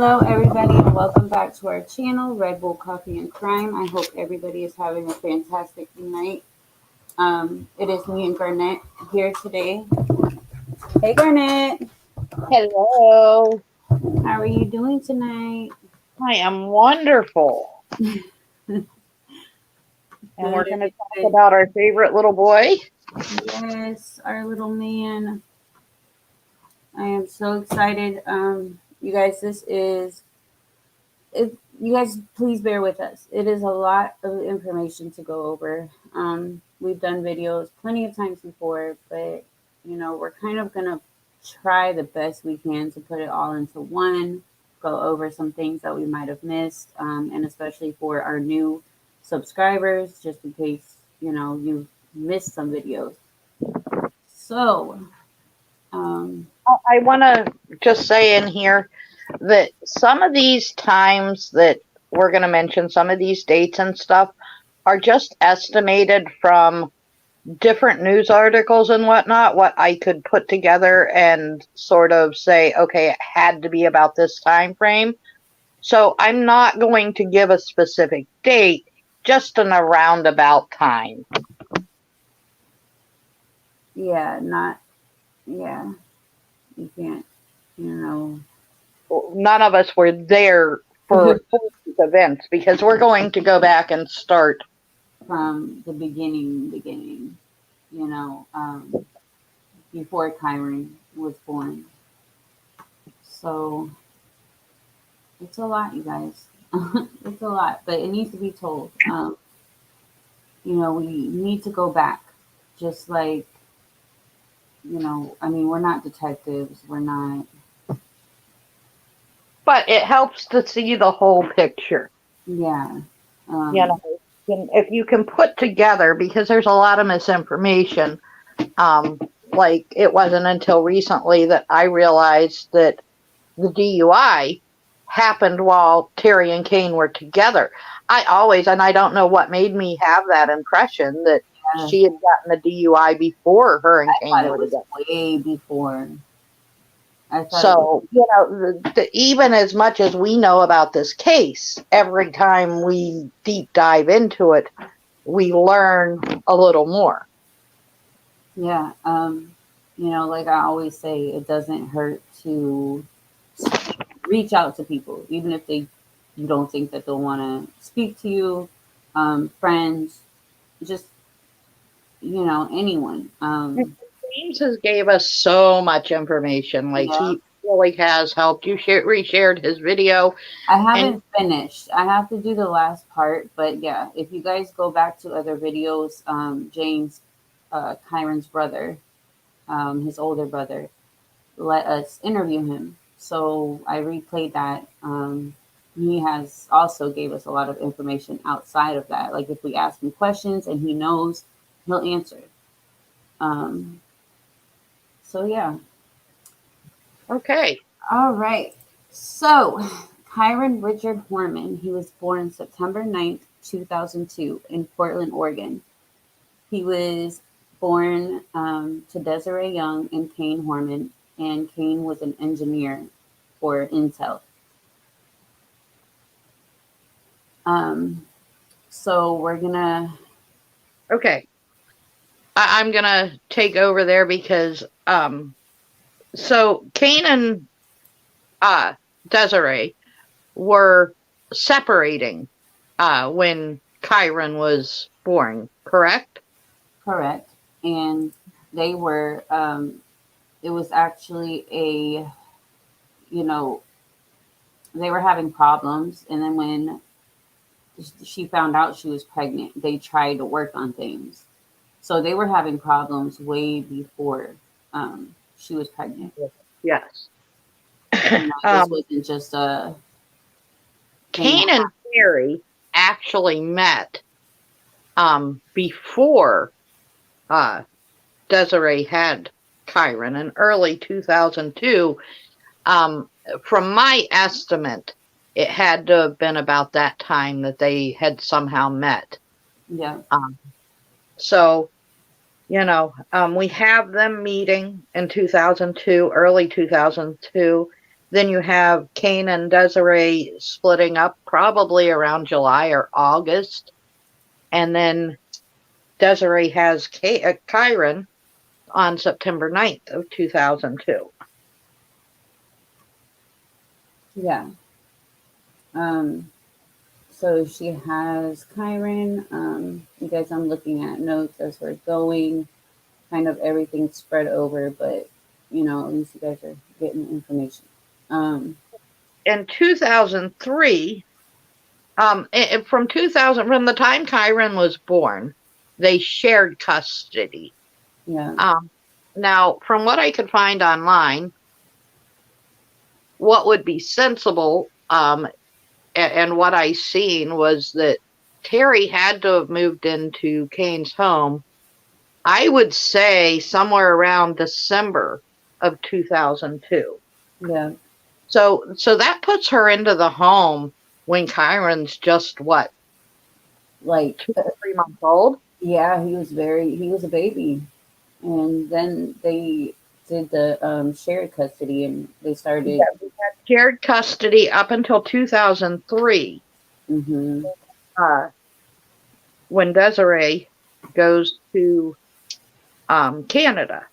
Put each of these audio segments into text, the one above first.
Hello, everybody, and welcome back to our channel, Red Bull Coffee and Crime. I hope everybody is having a fantastic night. It is me and Garnett here today. Hey, Garnett. Hello. How are you doing tonight? I am wonderful. And we're going to talk about our favorite little boy. Yes, our little man. I am so excited. You guys, you guys please bear with us. It is a lot of information to go over. We've done videos plenty of times before, but we're kind of gonna try the best we can to put it all into one, go over some things that we might have missed, and especially for our new subscribers, just in case you've missed some videos. So I want to just say in here that some of these times that we're going to mention, some of these dates and stuff, are just estimated from different news articles and whatnot, what I could put together and sort of say, okay, it had to be about this time frame. So I'm not going to give a specific date, just in a roundabout time. yeah, you can't, None of us were there for these events because we're going to go back and start from the beginning, before Kyron was born. So it's a lot, you guys. It's a lot, but it needs to be told. We need to go back, just like, we're not detectives. We're not. but it helps to see the whole picture. Yeah. If you can put together, because there's a lot of misinformation. Like it wasn't until recently that I realized that the DUI happened while Terry and Kane were together. And I don't know what made me have that impression that she had gotten the DUI before her and Kane were together. Way before. So, even as much as we know about this case, every time we deep dive into it, we learn a little more. Yeah. Like I always say, it doesn't hurt to reach out to people, even if you don't think that they'll want to speak to you, friends, just, anyone. James has gave us so much information. Like he really has helped. You reshared his video. I haven't finished. I have to do the last part, but yeah, if you guys go back to other videos, James, Kyron's brother, his older brother, let us interview him. So I replayed that. He has also gave us a lot of information outside of that. Like if we ask him questions and he knows, he'll answer. So yeah. Okay. All right. So Kyron Richard Horman, he was born September 9th, 2002 in Portland, Oregon. He was born to Desiree Young and Kane Horman, and Kane was an engineer for Intel. So we're gonna. Okay. I'm gonna take over there because so Kane and Desiree were separating when Kyron was born, correct? Correct. And they were. It was actually they were having problems, and then when she found out she was pregnant, they tried to work on things. So they were having problems way before she was pregnant. Yes. This wasn't just a. Kane and Terry actually met before Desiree had Kyron in early 2002. From my estimate, it had to have been about that time that they had somehow met. Yeah. So, we have them meeting in 2002, early 2002. Then you have Kane and Desiree splitting up probably around July or August. And then Desiree has Kyron on September 9th of 2002. Yeah. So she has Kyron. You guys, I'm looking at notes as we're going. Kind of everything spread over, but you know, at least you guys are getting information. In 2003, from 2000, from the time Kyron was born, they shared custody. Yeah. Now, from what I could find online, what would be sensible, and what I seen was that Terry had to have moved into Kane's home, I would say somewhere around December of 2002. Yeah. So that puts her into the home when Kyron's just what, Like 2 or 3 months old? yeah, he was a baby. And then they did the shared custody, and they started. Yeah, we had shared custody up until 2003, Mm-hmm. when Desiree goes to Canada.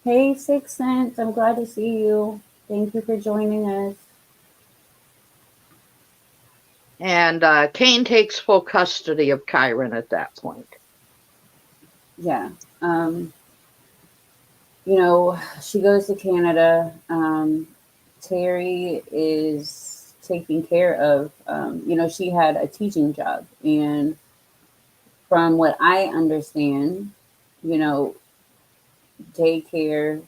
Hey, Sixth Sense, I'm glad to see you. Thank you for joining us. And Kane takes full custody of Kyron at that point. Yeah. You know, she goes to Canada. Terry is taking care of, you know, she had a teaching job. And from what I understand, you know, daycare,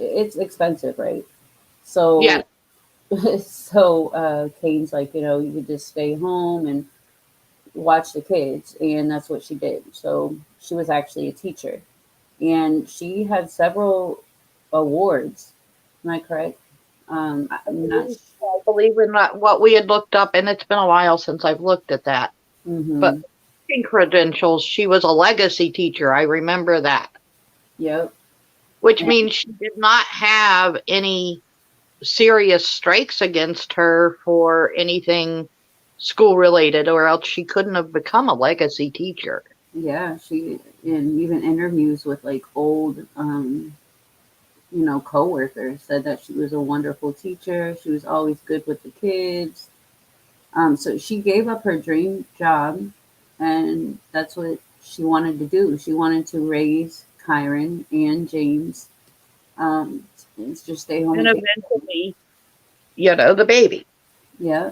it's expensive, right? So, Yeah. so Kane's like, you know, you could just stay home and watch the kids. And that's what she did. So she was actually a teacher. And she had several awards. Am I correct? I'm not. I believe in what we had looked up, and it's been a while since I've looked at that. Mm-hmm. But in credentials, she was a legacy teacher. I remember that. Yep. Which means she did not have any serious strikes against her for anything school related, or else she couldn't have become a legacy teacher. Yeah, she in even interviews with like old, you know, coworkers said that she was a wonderful teacher. She was always good with the kids. So she gave up her dream job, and that's what she wanted to do. She wanted to raise Kyron and James. And just stay home. And eventually, you know, the baby. Yeah.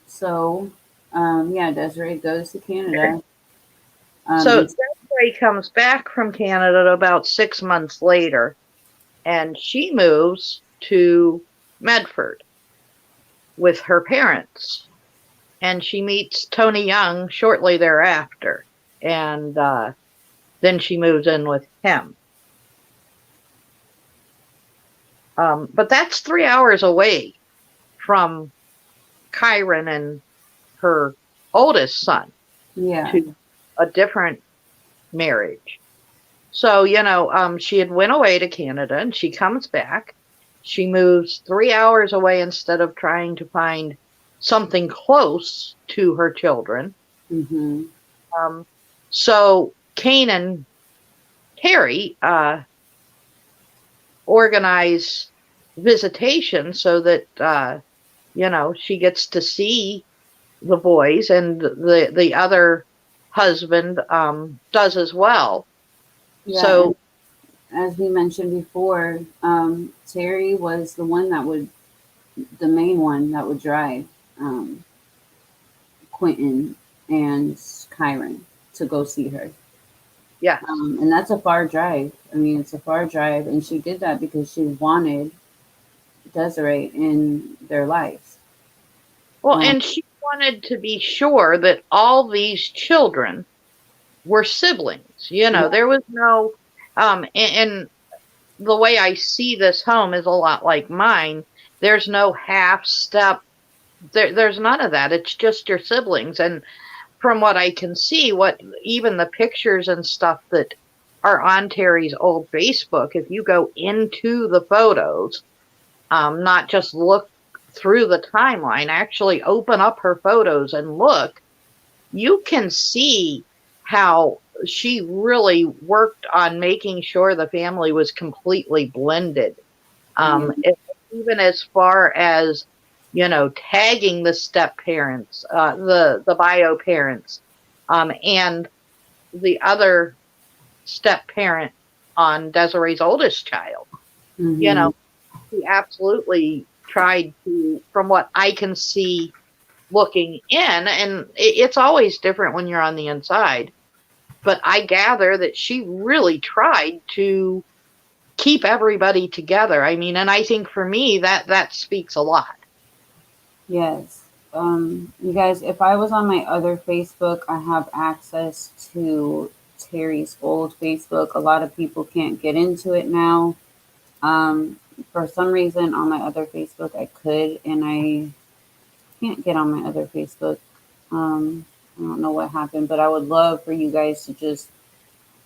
So, yeah, Desiree goes to Canada. So Desiree comes back from Canada about 6 months later, and she moves to Medford with her parents. And she meets Tony Young shortly thereafter. And then she moves in with him. But that's 3 hours away from Kyron and her oldest son. Yeah. To a different marriage. So, you know, she had went away to Canada, and she comes back. She moves 3 hours away instead of trying to find something close to her children. Mm-hmm. So Kane and Terry organize visitation so that, you know, she gets to see the boys, and the other husband does as well. Yeah, so as we mentioned before, Terry was the main one that would drive Quentin and Kyron to go see her. yeah, And that's a far drive. I mean, it's a far drive, and she did that because she wanted Desiree in their lives. well, and she wanted to be sure that all these children were siblings. You know, there was no, and the way I see this home is a lot like mine. There's no half step. There's none of that. It's just your siblings. And from what I can see, what even the pictures and stuff that are on Terry's old Facebook, if you go into the photos, not just look through the timeline, actually open up her photos and look, you can see how she really worked on making sure the family was completely blended. Even as far as, tagging the step parents, the bio parents, and the other step parent on Desiree's oldest child. Mm-hmm. He absolutely tried to, from what I can see looking in, and it's always different when you're on the inside, but I gather that she really tried to keep everybody together. I mean, and I think for me that speaks a lot. Yes. You guys, if I was on my other Facebook, I have access to Terry's old Facebook. A lot of people can't get into it now. Um, for some reason, on my other Facebook, I could, and I can't get on my other Facebook. I don't know what happened, but I would love for you guys to just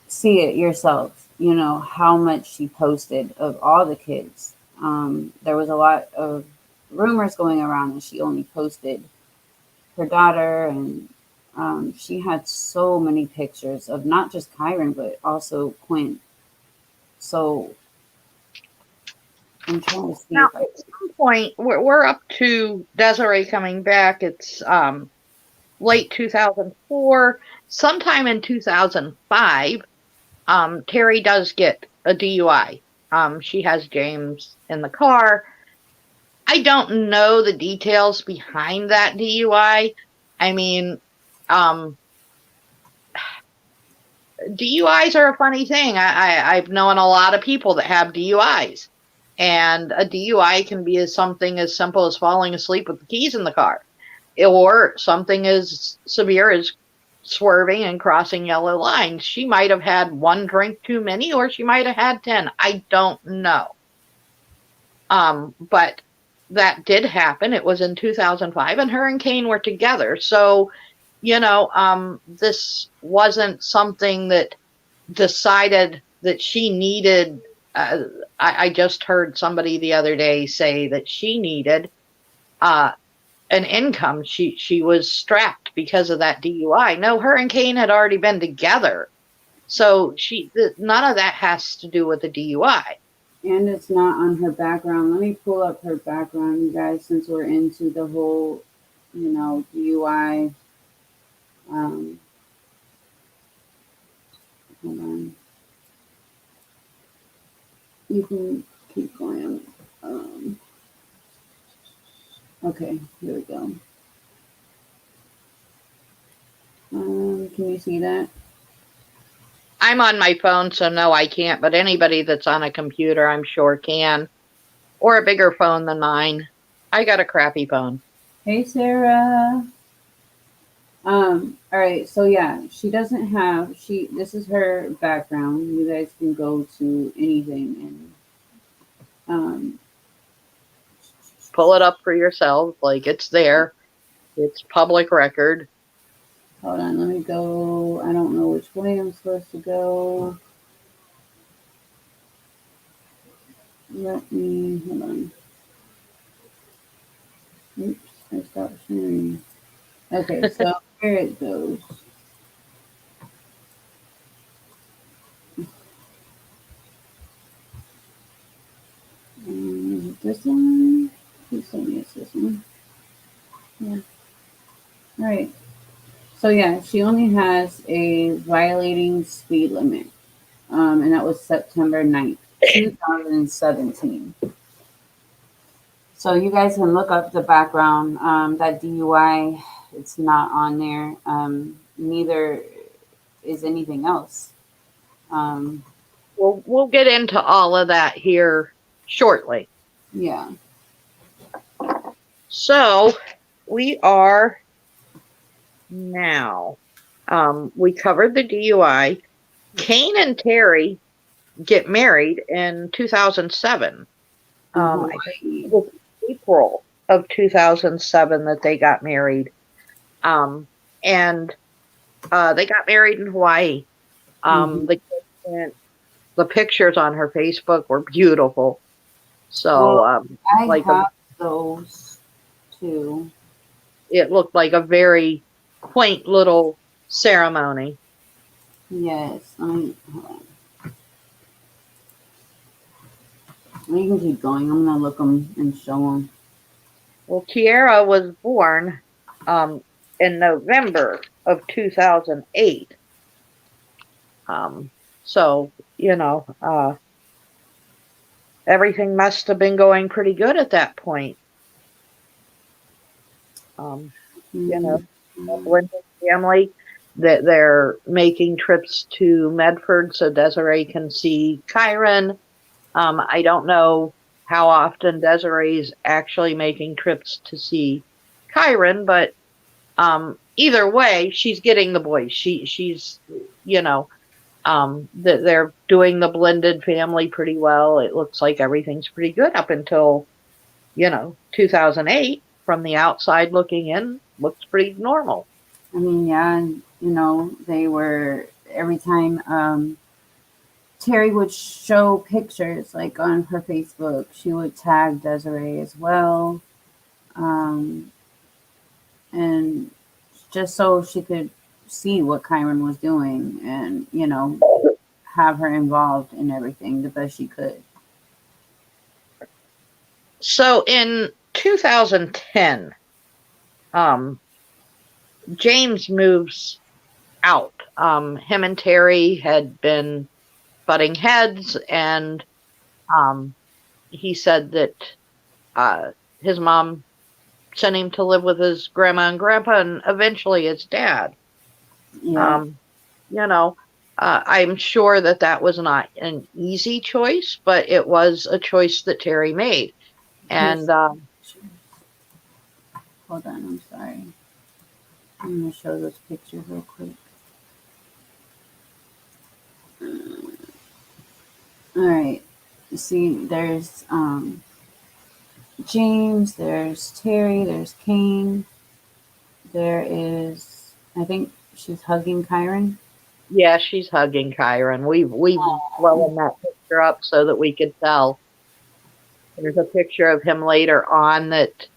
see it yourselves. You know how much she posted of all the kids. There was a lot of rumors going around that she only posted her daughter, and she had so many pictures of not just Kyron but also Quinn. So I'm trying to see Now, if I. at some point, we're up to Desiree coming back. It's late 2004. Sometime in 2005, Terry does get a DUI. She has James in the car. I don't know the details behind that DUI. I mean, DUIs are a funny thing. I've known a lot of people that have DUIs, and a DUI can be something as simple as falling asleep with the keys in the car, or something as severe as swerving and crossing yellow lines. She might have had one drink too many, or she might have had 10. I don't know. But that did happen. It was in 2005, and her and Kane were together. So, this wasn't something that decided that she needed. I just heard somebody the other day say that she needed an income. She was strapped because of that DUI. No, her and Kane had already been together, so none of that has to do with the DUI. And it's not on her background. Let me pull up her background, you guys, since we're into the whole, DUI. Hold on. You can keep going. Okay, here we go. Can you see that? I'm on my phone, so no, I can't. But anybody that's on a computer, I'm sure can, or a bigger phone than mine. I got a crappy phone. Hey, Sarah. All right, so yeah, she doesn't have this is her background. You guys can go to anything and Pull it up for yourself. Like, it's there. It's public record. hold on, let me go. I don't know which way I'm supposed to go. Hold on. Oops, I stopped sharing. Okay, so here it goes. This one? Please tell me it's this one. Yeah. All right. So yeah, she only has a violating speed limit, and that was September 9th, 2017. So you guys can look up the background. That DUI, it's not on there. Neither is anything else. We'll get into all of that here shortly. Yeah. So we are now. We covered the DUI. Kane and Terry get married in 2007. I think it was April of 2007 that they got married. And they got married in Hawaii. The kids and the pictures on her Facebook were beautiful. So, Well, I like have those too. it looked like a very quaint little ceremony. Yes. Hold on. We can keep going. I'm gonna look them and show them. Well, Kiara was born in November of 2008. So, everything must have been going pretty good at that point. A blended family, that they're making trips to Medford so Desiree can see Kyron. I don't know how often Desiree's actually making trips to see Kyron, but either way, she's getting the boys. She's they're doing the blended family pretty well. It looks like everything's pretty good up until 2008. From the outside looking in, looks pretty normal. I mean, yeah, and they were every time Terry would show pictures like on her Facebook, she would tag Desiree as well. And just so she could see what Kyron was doing and, have her involved in everything the best she could. So in 2010, James moves out. Him and Terry had been butting heads, and he said that his mom sent him to live with his grandma and grandpa, and eventually his dad. Yeah. I'm sure that was not an easy choice, but it was a choice that Terry made. And hold on, I'm sorry. I'm going to show those pictures real quick. All right. You see, there's James, there's Terry, there's Kane. There is, I think she's hugging Kyron. Yeah, she's hugging Kyron. We've blown that picture up so that we could tell. There's a picture of him later on that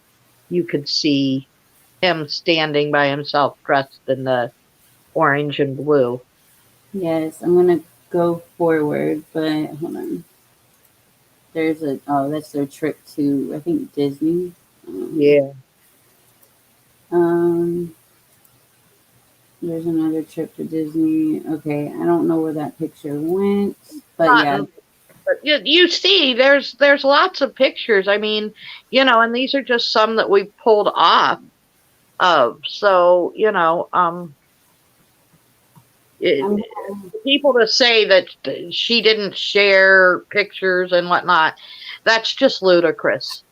you could see him standing by himself, dressed in the orange and blue. Yes, I'm gonna go forward, but hold on. There's that's their trip to, I think, Disney. Yeah. There's another trip to Disney. Okay, I don't know where that picture went, but yeah. But you see, there's lots of pictures. I mean, and these are just some that we pulled off of. So, people to say that she didn't share pictures and whatnot, that's just ludicrous.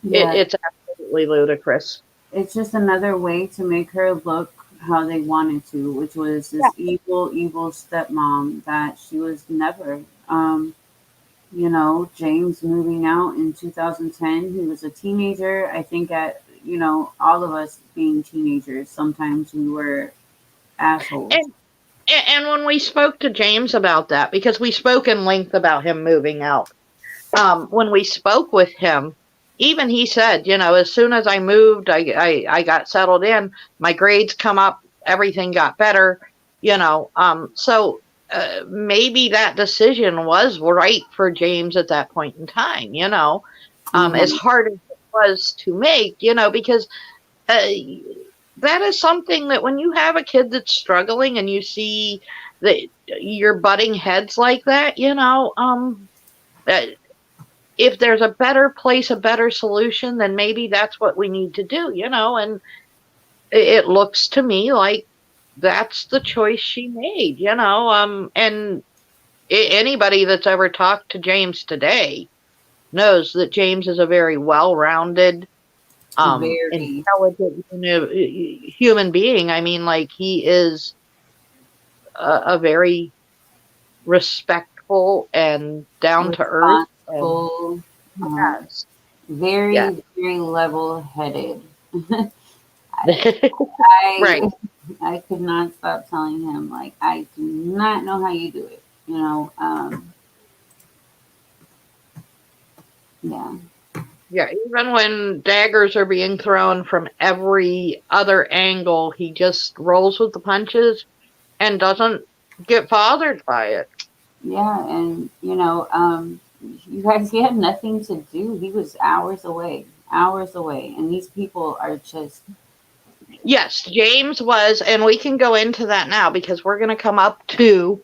Yeah. It's absolutely ludicrous. It's just another way to make her look how they wanted to, which was this evil stepmom that she was never. James moving out in 2010, he was a teenager. I think all of us being teenagers, sometimes we were assholes. And when we spoke to James about that, because we spoke in length about him moving out, when we spoke with him, even he said, as soon as I moved, I got settled in, my grades come up, everything got better, so maybe that decision was right for James at that point in time, as hard as it was to make, because that is something that when you have a kid that's struggling and you see that you're butting heads like that, if there's a better place, a better solution, then maybe that's what we need to do, and it looks to me like that's the choice she made, and anybody that's ever talked to James today knows that James is a very well-rounded, intelligent human being. I mean, like, he is a very respectful and down-to-earth. Very level-headed. Right. I could not stop telling him, like, I do not know how you do it. you know, yeah. Yeah, even when daggers are being thrown from every other angle, he just rolls with the punches and doesn't get bothered by it. Yeah, and you guys, he had nothing to do. He was hours away, and these people are just Yes, James was, and we can go into that now because we're going to come up to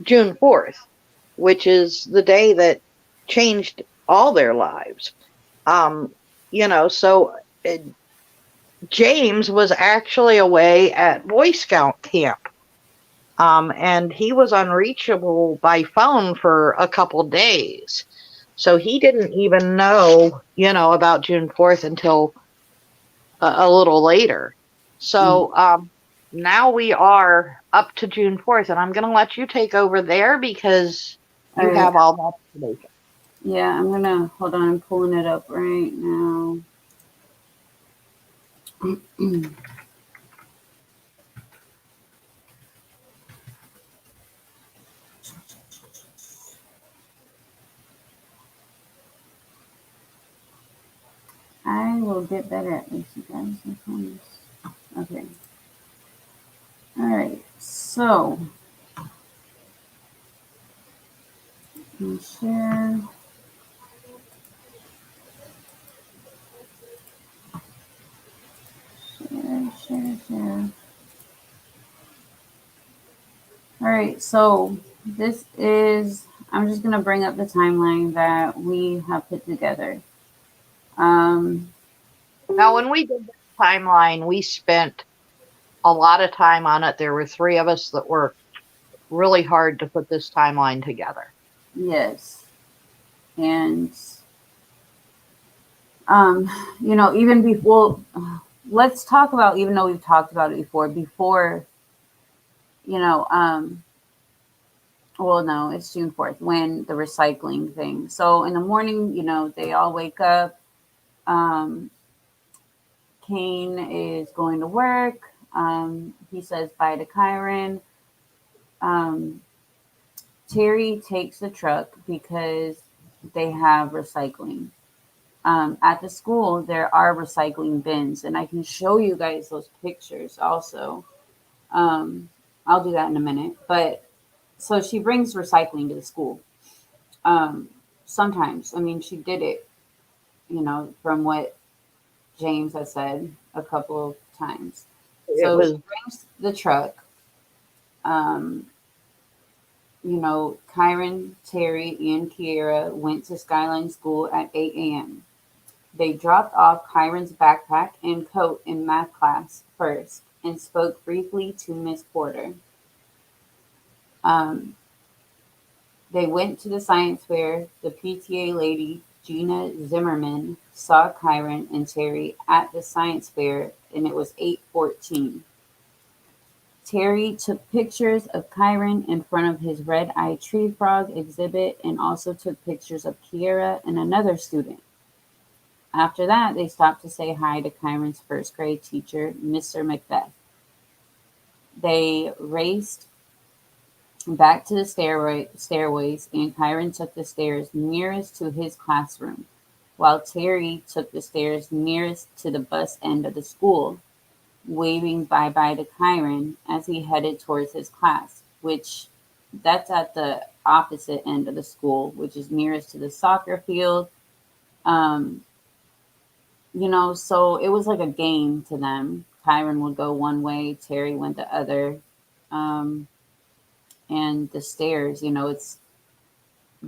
June 4th, which is the day that changed all their lives. Um, so James was actually away at Boy Scout camp. And he was unreachable by phone for a couple days. So he didn't even know, about June 4th until a little later. mm, So now we are up to June 4th, and I'm going to let you take over there because all you right. have all that information. Yeah, I'm gonna hold on. I'm pulling it up right now. I will get better at this, you guys. I promise. Okay. All right. So, share, share. All right. So this is. I'm just gonna bring up the timeline that we have put together. Um, Now, when we did the timeline, we spent a lot of time on it. There were three of us that worked really hard to put this timeline together. yes, and um, even before. Let's talk about, even though we've talked about it before, you know, um, well, no, it's June 4th when the recycling thing. So in the morning, they all wake up. Um, Kane is going to work. He says bye to Kyron. Um, Terry takes the truck because they have recycling. At the school, there are recycling bins, and I can show you guys those pictures also. Um, I'll do that in a minute. But so she brings recycling to the school. Um, Sometimes, I mean, she did it, from what James has said a couple of times. It So she was brings the truck. Um, Kyron, Terry, and Kiera went to Skyline School at 8 a.m. They dropped off Kyron's backpack and coat in math class first and spoke briefly to Miss Porter. Um, They went to the science fair. The PTA lady, Gina Zimmerman, saw Kyron and Terry at the science fair, and it was 8:14. Terry took pictures of Kyron in front of his red-eyed tree frog exhibit and also took pictures of Kiera and another student. After that, they stopped to say hi to Kyron's first grade teacher, Mr. Macbeth. They raced back to the stairways, and Kyron took the stairs nearest to his classroom, while Terry took the stairs nearest to the bus end of the school, waving bye-bye to Kyron as he headed towards his class, which that's at the opposite end of the school, which is nearest to the soccer field. Um, so it was like a game to them. Kyron would go one way, Terry went the other. Um, and the stairs, it's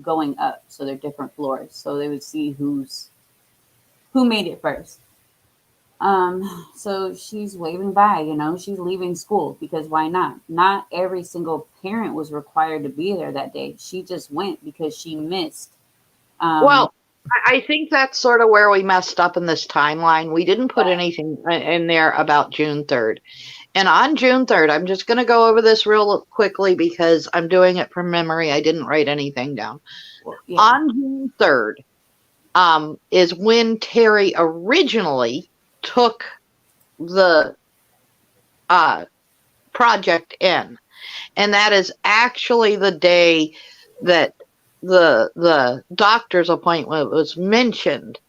going up, so they're different floors. So they would see who made it first. So she's waving by, she's leaving school because why not? Not every single parent was required to be there that day. She just went because she missed. Um, Well, I think that's sort of where we messed up in this timeline. We didn't put anything in there about June 3rd. And on June 3rd, I'm just going to go over this real quickly because I'm doing it from memory. I didn't write anything down. well, yeah, On June 3rd is when Terry originally took the project in. And that is actually the day that the doctor's appointment was mentioned,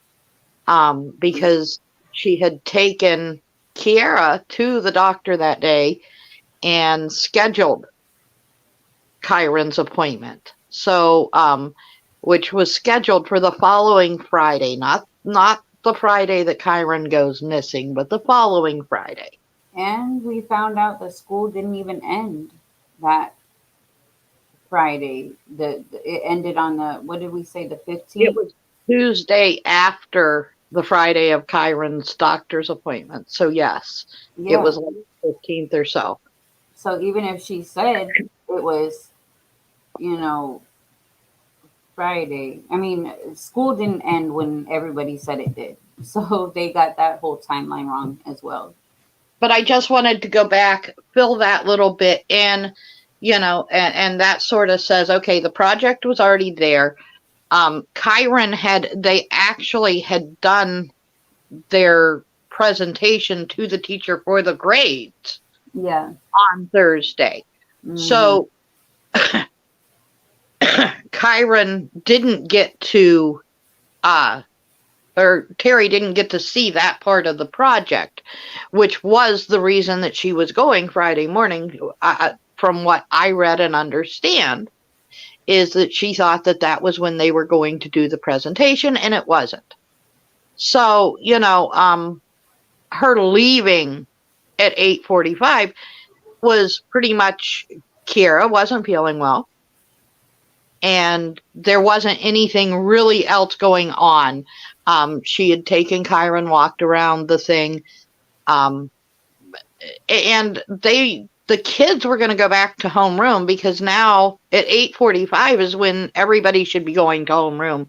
because she had taken Kiara to the doctor that day and scheduled Kyron's appointment. So, which was scheduled for the following Friday, not the Friday that Kyron goes missing, but the following Friday. And we found out the school didn't even end that Friday. It ended on the, what did we say, the It 15th? was Tuesday after the Friday of Kyron's doctor's appointment. So yes, it Yeah. was like the 15th or so. So even if she said it was, you know, Friday, I mean, school didn't end when everybody said it did. So they got that whole timeline wrong as well. But I just wanted to go back, fill that little bit in, and that sort of says, okay, the project was already there. Kyron they actually had done their presentation to the teacher for the grades Yeah. on Thursday. Mm-hmm. So Kyron didn't get to, or Terry didn't get to see that part of the project, which was the reason that she was going Friday morning, from what I read and understand, is that she thought that that was when they were going to do the presentation, and it wasn't. So, her leaving at 8:45 was pretty much Kiara wasn't feeling well, and there wasn't anything really else going on. She had taken Kyron, walked around the thing, and the kids were going to go back to homeroom, because now at 8:45 is when everybody should be going to homeroom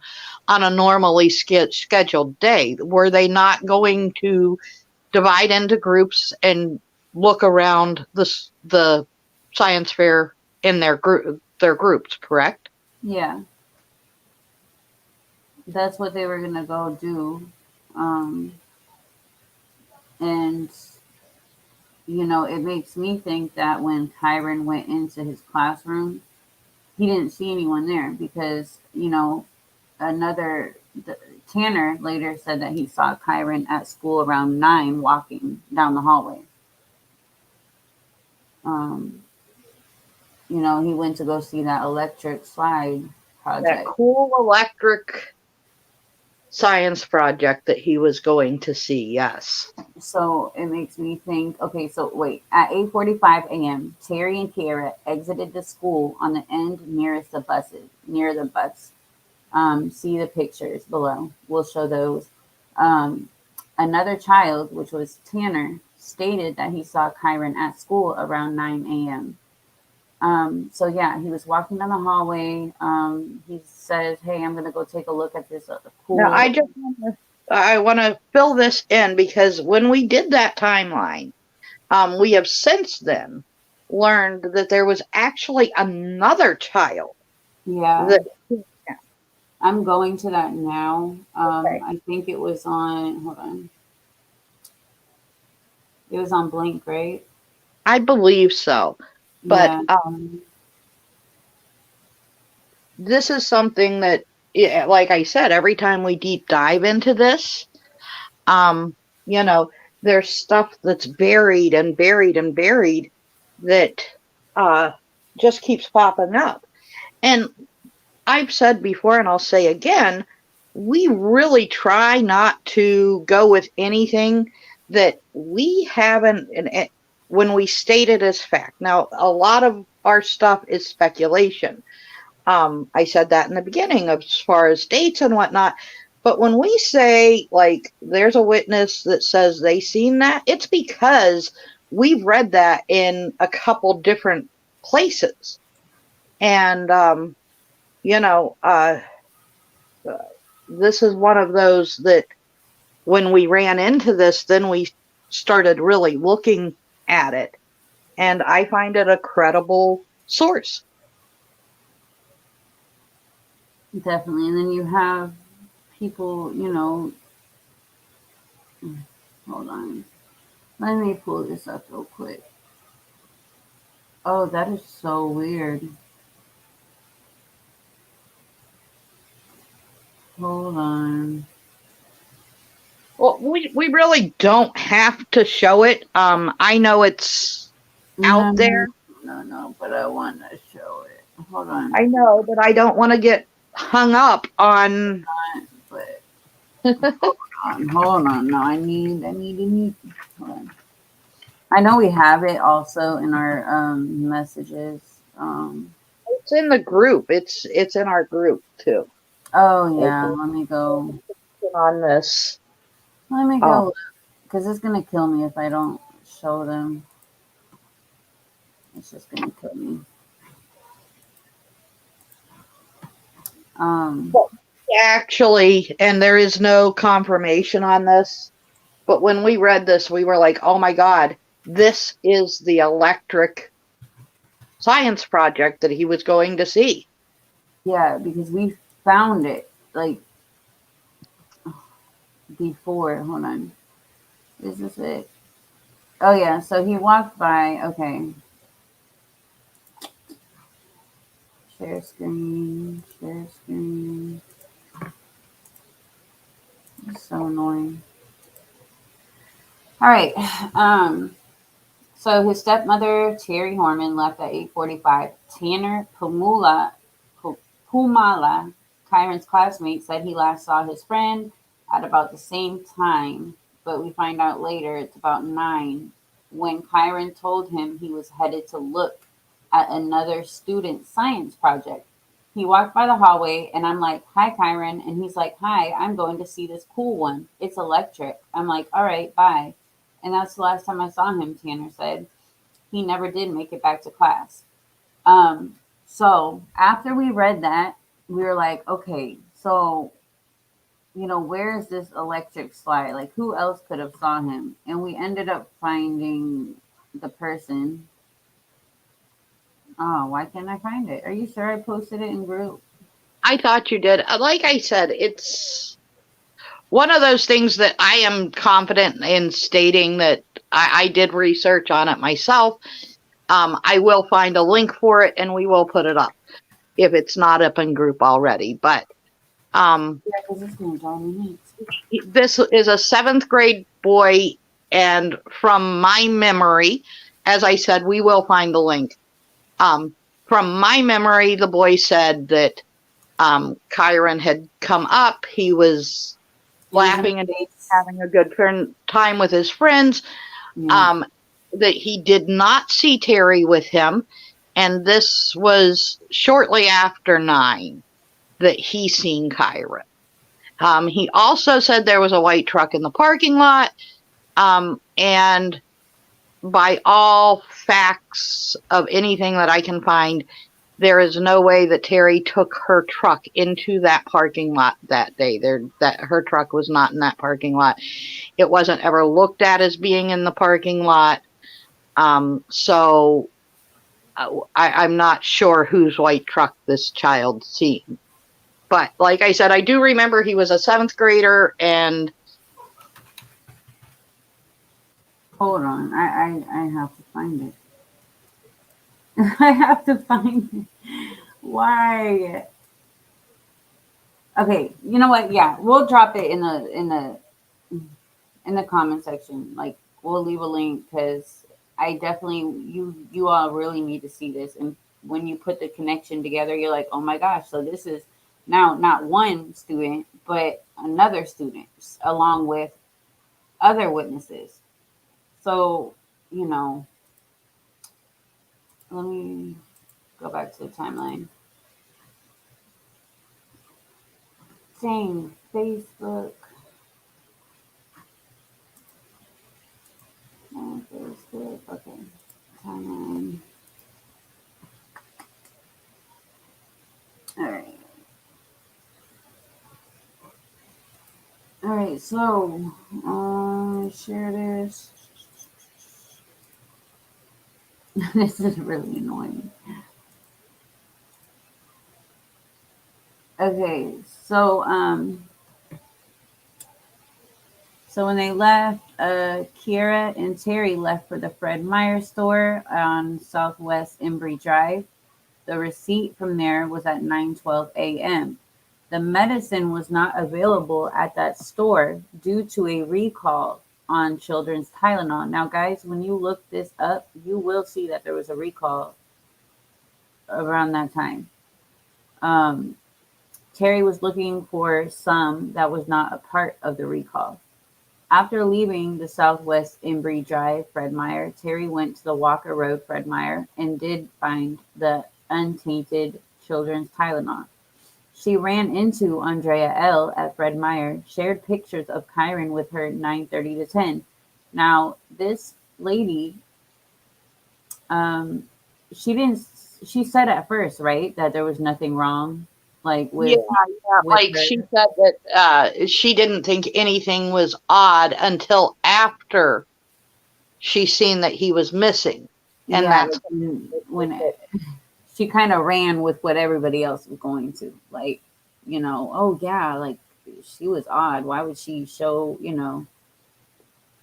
on a normally scheduled day. Were they not going to divide into groups and look around the science fair in their groups, correct? Yeah. That's what they were going to go do. And it makes me think that when Kyron went into his classroom, he didn't see anyone there because, another Tanner later said that he saw Kyron at school around 9 walking down the hallway. He went to go see that electric slide project. That cool electric science project that he was going to see, yes. So it makes me think, okay, so wait, at 8:45 a.m., Terry and Kiara exited the school on the end nearest the buses, near the bus. See the pictures below. We'll show those. Another child, which was Tanner, stated that he saw Kyron at school around 9 a.m. So yeah, he was walking down the hallway. He says, "Hey, I'm gonna go take a look at this pool." Now, I want to fill this in, because when we did that timeline, we have since then learned that there was actually another child. Yeah. I'm going to that now. Okay. I think it was on. Hold on. It was on Blink, right? I believe so. But Yeah. this is something that, like I said, every time we deep dive into this, there's stuff that's buried and buried and buried that just keeps popping up. And I've said before, and I'll say again, we really try not to go with anything that we haven't, when we state it as fact. Now, a lot of our stuff is speculation. I said that in the beginning as far as dates and whatnot. But when we say, like, there's a witness that says they seen that, it's because we've read that in a couple different places. And, this is one of those that when we ran into this, then we started really looking at it. And I find it a credible source. Definitely. And then you have people, hold on. Let me pull this up real quick. Oh, that is so weird. Hold on. Well, we really don't have to show it. I know it's No, out no, there. no, but I want to show it. Hold I on. know, but I don't want to get hung up on. But hold on. No, I need. Hold on. I know we have it also in our messages. It's in the group. It's in our group too. Oh If yeah, we're let me go. on this. Let me Oh, go because it's gonna kill me if I don't show them. It's just gonna kill me. Um, actually, and there is no confirmation on this, but when we read this, we were like, "Oh my God, this is the electric science project that he was going to see." yeah, because we found it like before. Hold on. Is this it? Oh yeah. So he walked by. Okay. Share screen. Share screen. It's so annoying. All right. So his stepmother, Terry Horman, left at 8:45. Tanner Pumala, Kyron's classmate, said he last saw his friend at about the same time, but we find out later it's about 9 when Kyron told him he was headed to look at another student science project. He walked by the hallway and I'm like, "Hi, Kyron." And he's like, "Hi, I'm going to see this cool one. It's electric." I'm like, "All right, bye." And that's the last time I saw him, Tanner said. He never did make it back to class. So after we read that, we were like, okay, so where is this electric slide? Like, who else could have saw him? And we ended up finding the person. Oh, why can't I find it? Are you sure I posted it in group? I thought you did. Like I said, it's one of those things that I am confident in stating that I did research on it myself. I will find a link for it and we will put it up if it's not up in group already. But Yeah, because it's going to drive me nuts. this is a 7th grade boy, and from my memory, as I said, we will find the link. From my memory, the boy said that Kyron had come up. He was laughing and having a good time with his friends. Yeah. That he did not see Terry with him, and this was shortly after 9 that he seen Kyron. He also said there was a white truck in the parking lot, and by all facts of anything that I can find, there is no way that Terry took her truck into that parking lot that day. That her truck was not in that parking lot. It wasn't ever looked at as being in the parking lot. So I'm not sure whose white truck this child seen. But like I said, I do remember he was a 7th grader, and Hold on. I have to find it. I have to find it. Why? Okay, you know what? Yeah, we'll drop it in the comment section. Like, we'll leave a link because I definitely you all really need to see this. And when you put the connection together, you're like, oh my gosh! So this is now not one student, but another student, along with other witnesses. So let me go back to the timeline. Dang, Facebook. Facebook. Okay, timeline. All right. All right, so share this. This is really annoying. Okay, so when they left, Kira and Terry left for the Fred Meyer store on Southwest Embry Drive. The receipt from there was at 9:12 a.m. The medicine was not available at that store due to a recall on children's Tylenol. Now, guys, when you look this up, you will see that there was a recall around that time. Um, Terry was looking for some that was not a part of the recall. After leaving the Southwest Embry Drive Fred Meyer, Terry went to the Walker Road Fred Meyer and did find the untainted children's Tylenol. She ran into Andrea L. at Fred Meyer, shared pictures of Kyron with her 9:30 to 10. Now, this lady, um, she didn't. She said at first, right, that there was nothing wrong, like Yeah, yeah. with Like her. she said that she didn't think anything was odd until after she seen that he was missing, and Yeah, that's but when she kind of ran with what everybody else was going to, like, oh yeah, like she was odd. Why would she show,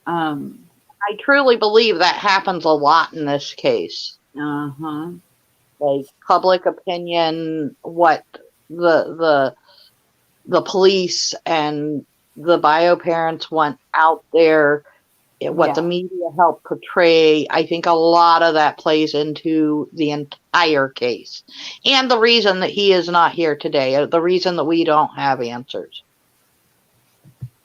um, I truly believe that happens a lot in this case. uh-huh. Like public opinion, what the the police and the bio parents want out there, what the Yeah. media helped portray. I think a lot of that plays into the entire case. And the reason that he is not here today, the reason that we don't have answers.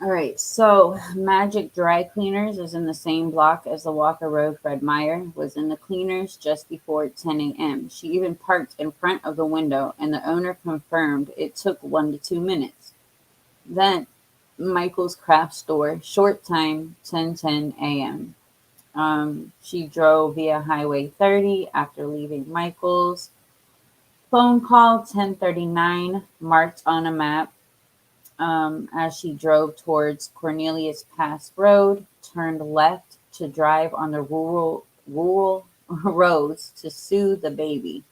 All right, so Magic Dry Cleaners is in the same block as the Walker Road Fred Meyer, was in the cleaners just before 10 a.m. She even parked in front of the window, and the owner confirmed it took 1 to 2 minutes. Then Michael's Craft Store, short time, 10:10 a.m. She drove via Highway 30 after leaving Michael's. Phone call 10:39, marked on a map, as she drove towards Cornelius Pass Road, turned left to drive on the rural roads to soothe the baby,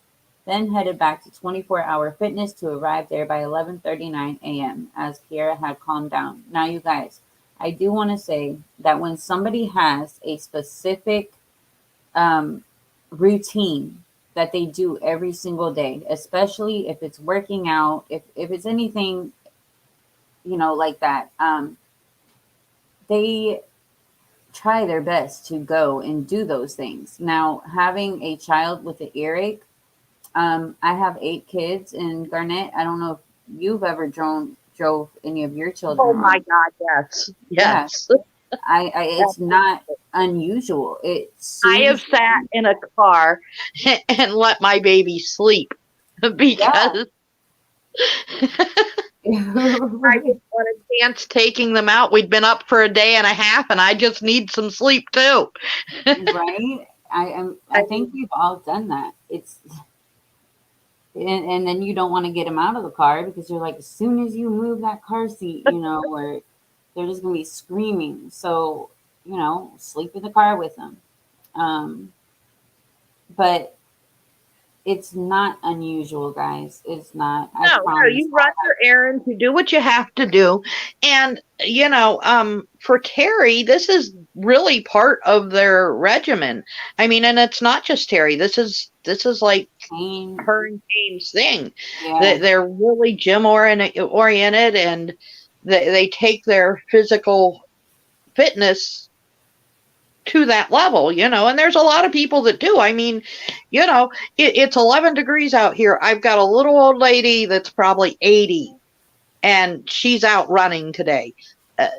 then headed back to 24-hour fitness to arrive there by 11:39 a.m. as Kiera had calmed down. Now, you guys, I do want to say that when somebody has a specific um, routine that they do every single day, especially if it's working out, if it's anything, like that, they try their best to go and do those things. Now, having a child with an earache, I have 8 kids in Garnett. I don't know if you've ever drove any of your Oh children my around. God, yes. Yeah, Yes. it's not unusual. It's I soon have as sat in a car and let my baby sleep yeah, because I right, didn't want a chance taking them out. We'd been up for a day and a half, and I just need some sleep too. right. I I think mean, we've all done that. It's and then you don't want to get them out of the car because you're like, as soon as you move that car seat, or they're just gonna be screaming. So, sleep in the car with them. Um, but it's not unusual, guys. It's not. I no, promise. you run your errands, you do what you have to do, and for Terry, this is really part of their regimen. I mean, and it's not just Terry. This is like Pain. her and James' thing. Yeah. They're really gym oriented, and they take their physical fitness to that level, and there's a lot of people that do. I mean, it's 11 degrees out here. I've got a little old lady that's probably 80, and she's out running today. Uh,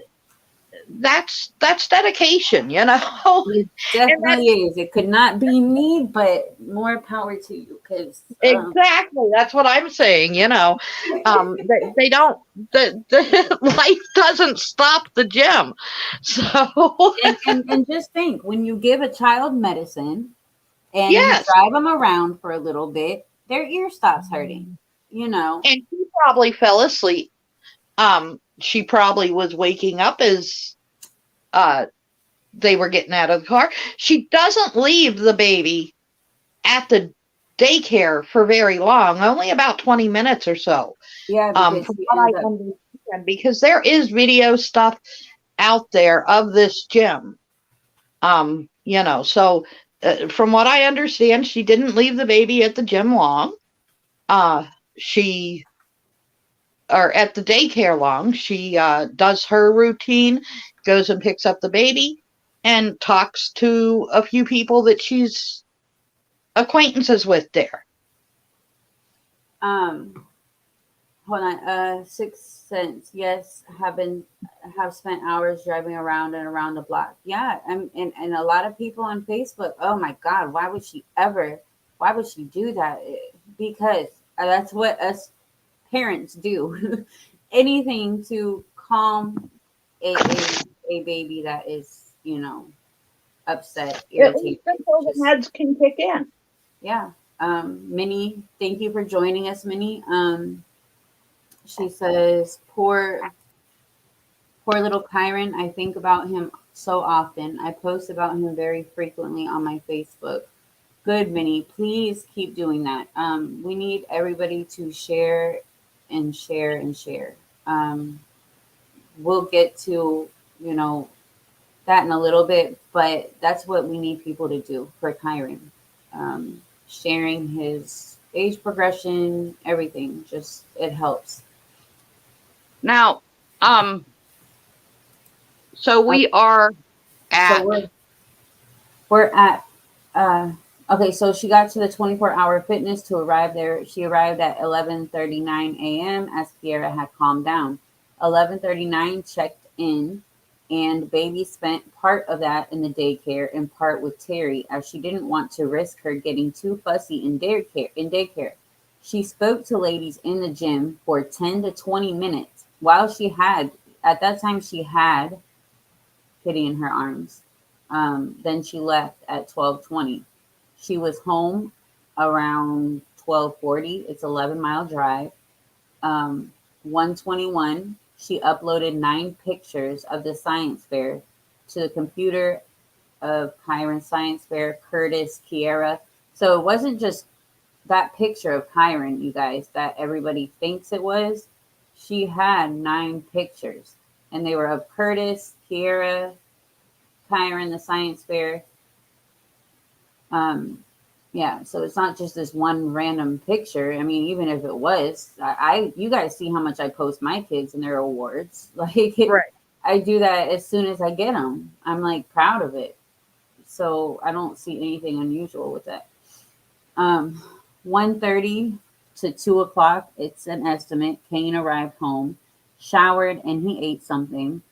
that's dedication. It And that definitely is. It could not be me, but more power to you, because exactly, that's what I'm saying. They don't, the life doesn't stop the gym. So and just think, when you give a child medicine and you yes. drive them around for a little bit, their ear stops hurting. You know. And she probably fell asleep. She probably was waking up as uh they were getting out of the car. She doesn't leave the baby at the daycare for very long, only about 20 minutes or so. Yeah, because From she what ends I up. understand, because there is video stuff. out there of this gym. So from what I understand, she didn't leave the baby at the gym long. She or at the daycare long. She does her routine, goes and picks up the baby, and talks to a few people that she's acquaintances with there. Hold on. 6 cents. Yes, have spent hours driving around and around the block. Yeah, and a lot of people on Facebook. Oh my God, why would she do that? Because that's what us parents do. Anything to calm a baby that is, upset, At least irritated. until the meds can kick in. Yeah. Minnie, thank you for joining us, Minnie. She says, poor little Kyron. I think about him so often. I post about him very frequently on my Facebook. Good, Minnie. Please keep doing that. We need everybody to share and share and share. We'll get to, that in a little bit, but that's what we need people to do for Kyron. Sharing his age progression, everything, just it helps. Now, so we are at. So we're at. Okay, so she got to the 24-hour fitness to arrive there. She arrived at 11:39 a.m. as Kiera had calmed down. 11:39 checked in, and baby spent part of that in the daycare and part with Terry, as she didn't want to risk her getting too fussy in daycare. She spoke to ladies in the gym for 10 to 20 minutes while at that time she had Kitty in her arms. Then she left at 12:20. She was home around 12:40. It's 11-mile drive. 1:21. She uploaded 9 pictures of the science fair to the computer of Kyron Science Fair, Curtis, Kiera. So it wasn't just that picture of Kyron, you guys, that everybody thinks it was. She had 9 pictures, and they were of Curtis, Kiera, Kyron, the science fair. Yeah, so it's not just this one random picture. I mean, even if it was, you guys see how much I post my kids and their awards. Like, Right. I do that as soon as I get them. I'm like proud of it. So I don't see anything unusual with that. 1:30 to 2 o'clock, it's an estimate. Kane arrived home, showered, and he ate something.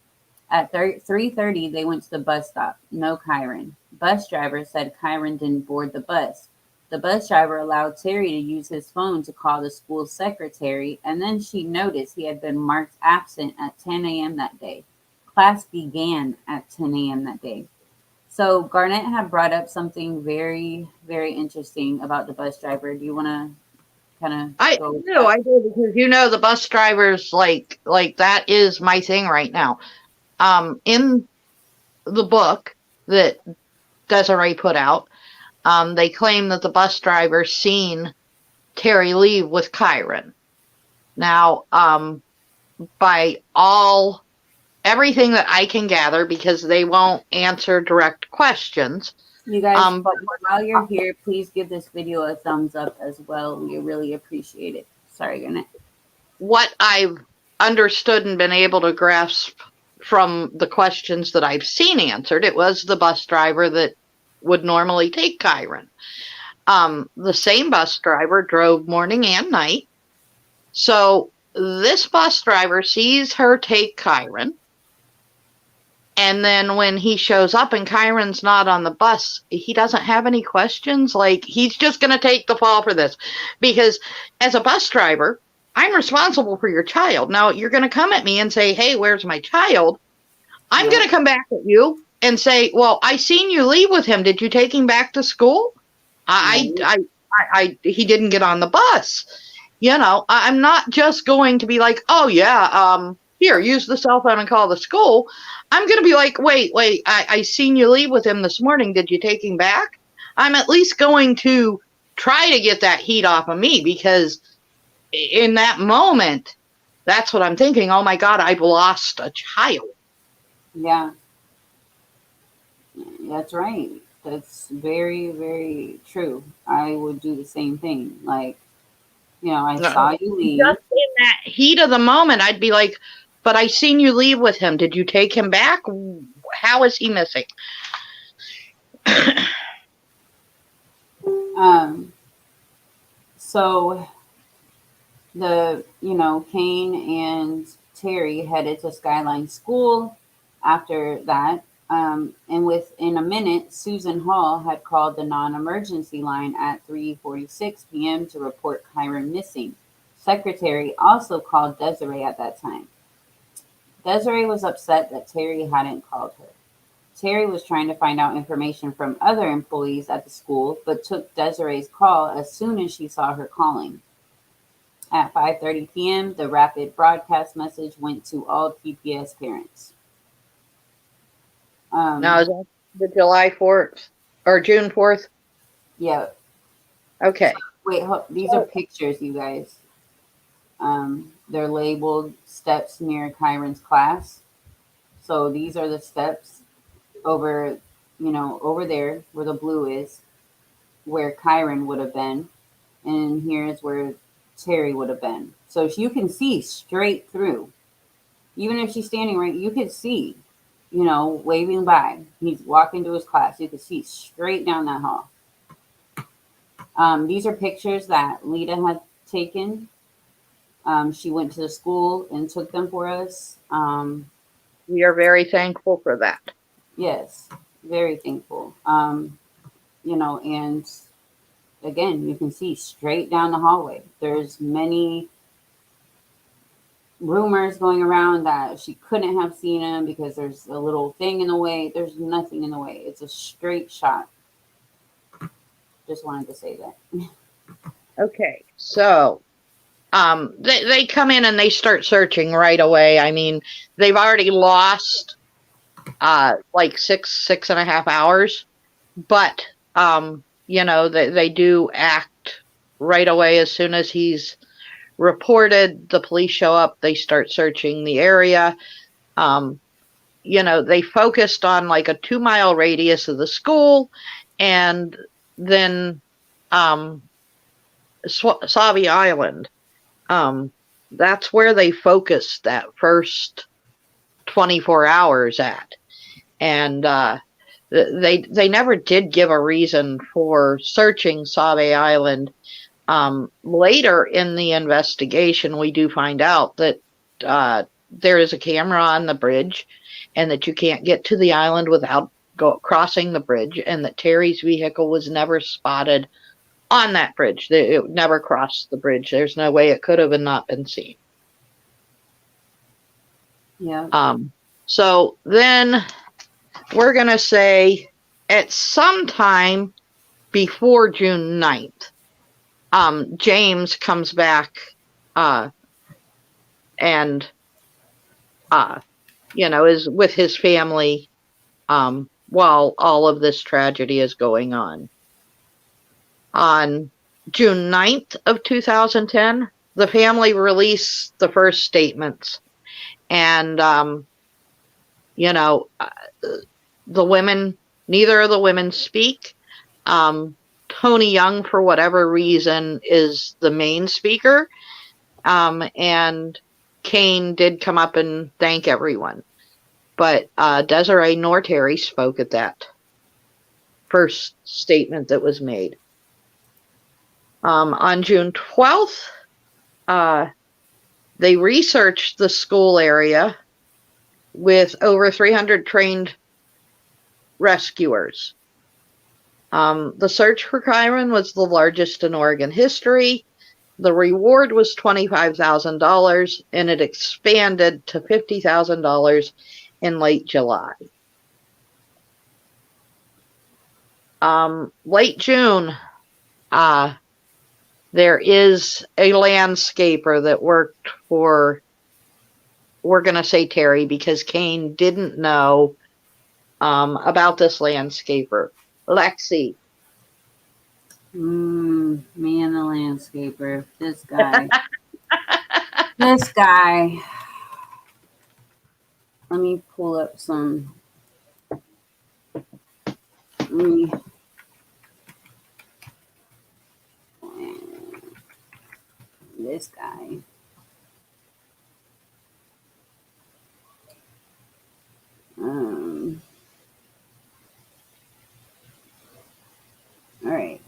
At 3:30, they went to the bus stop. No Kyron. Bus driver said Kyron didn't board the bus. The bus driver allowed Terry to use his phone to call the school secretary, and then she noticed he had been marked absent at 10 a.m. that day. Class began at 10 a.m. that day. So Garnett had brought up something very, very interesting about the bus driver. Do you want to kind of I do, because the bus drivers like that is my thing right now. In the book that Desiree put out, they claim that the bus driver seen Terry leave with Kyron. Now, by everything that I can gather, because they won't answer direct questions. You guys, but while you're here, please give this video a thumbs up as well. We really appreciate it. Sorry, Garnett. What I've understood and been able to grasp from the questions that I've seen answered, it was the bus driver that would normally take Kyron. The same bus driver drove morning and night. So this bus driver sees her take Kyron. And then when he shows up and Kyron's not on the bus, he doesn't have any questions. Like, he's just going to take the fall for this. Because as a bus driver, I'm responsible for your child. Now, you're going to come at me and say, hey, where's my child? I'm going to come back at you and say, well, I seen you leave with him. Did you take him back to school? He didn't get on the bus. I'm not just going to be like, oh, yeah, here, use the cell phone and call the school. I'm going to be like, wait, I seen you leave with him this morning. Did you take him back? I'm at least going to try to get that heat off of me, because in that moment, that's what I'm thinking. Oh my God, I've lost a child. Yeah, that's right. That's very, very true. I would do the same thing. Like, I No. saw you leave. Just in that heat of the moment, I'd be like, but I seen you leave with him. Did you take him back? How is he missing? Um, so Kane and Terry headed to Skyline School after that. And within a minute, Susan Hall had called the non-emergency line at 3:46 p.m. to report Kyron missing. Secretary also called Desiree at that time. Desiree was upset that Terry hadn't called her. Terry was trying to find out information from other employees at the school, but took Desiree's call as soon as she saw her calling. At 5:30 p.m., the rapid broadcast message went to all TPS parents. Now, Um, is that the July 4th or June 4th? yeah. Okay. Wait, these are pictures, you guys. They're labeled steps near Kyron's class. So these are the steps over, over there where the blue is, where Kyron would have been. And here's where Terry would have been. So you can see straight through. Even if she's standing right, you could see, waving by. He's walking to his class. You could see straight down that hall. These are pictures that Lita had taken. She went to the school and took them for us. We are very thankful for that. Yes, very thankful. And again, you can see straight down the hallway. There's many rumors going around that she couldn't have seen him because there's a little thing in the way. There's nothing in the way. It's a straight shot. Just wanted to say that. Okay. So, they come in and they start searching right away. I mean, they've already lost, like 6.5 hours, but, they do act right away as soon as he's reported. The police show up, they start searching the area. They focused on like a 2-mile radius of the school, and then Sauvie Island. That's where they focused that first 24 hours at, and they never did give a reason for searching Sauvie Island. Later in the investigation, we do find out that there is a camera on the bridge, and that you can't get to the island without crossing the bridge, and that Terry's vehicle was never spotted on that bridge. It never crossed the bridge. There's no way it could have and not been seen. Yeah. So then we're going to say at some time before June 9th, James comes back and is with his family while all of this tragedy is going on. On June 9th of 2010, the family released the first statements, and the women, neither of the women speak. Tony Young, for whatever reason, is the main speaker, and Kane did come up and thank everyone, but Desiree nor Terry spoke at that first statement that was made. On June 12th, they researched the school area with over 300 trained rescuers. The search for Kyron was the largest in Oregon history. The reward was $25,000, and it expanded to $50,000 in late July. Late June, there is a landscaper that worked for, we're going to say Terry, because Kane didn't know about this landscaper. Lexi. Me and the landscaper. This guy. This guy. let me pull up some. Let me. This guy. All right.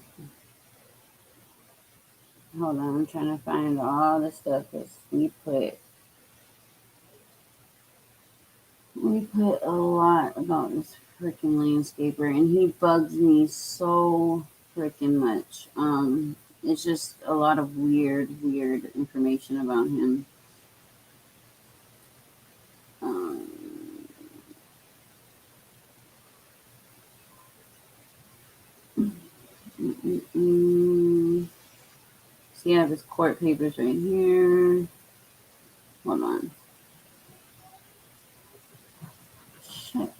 Hold on. I'm trying to find all the stuff that we put a lot about this freaking landscaper, and he bugs me so freaking much. It's just a lot of weird information about him. So you have his court papers right here. Hold on. Shit.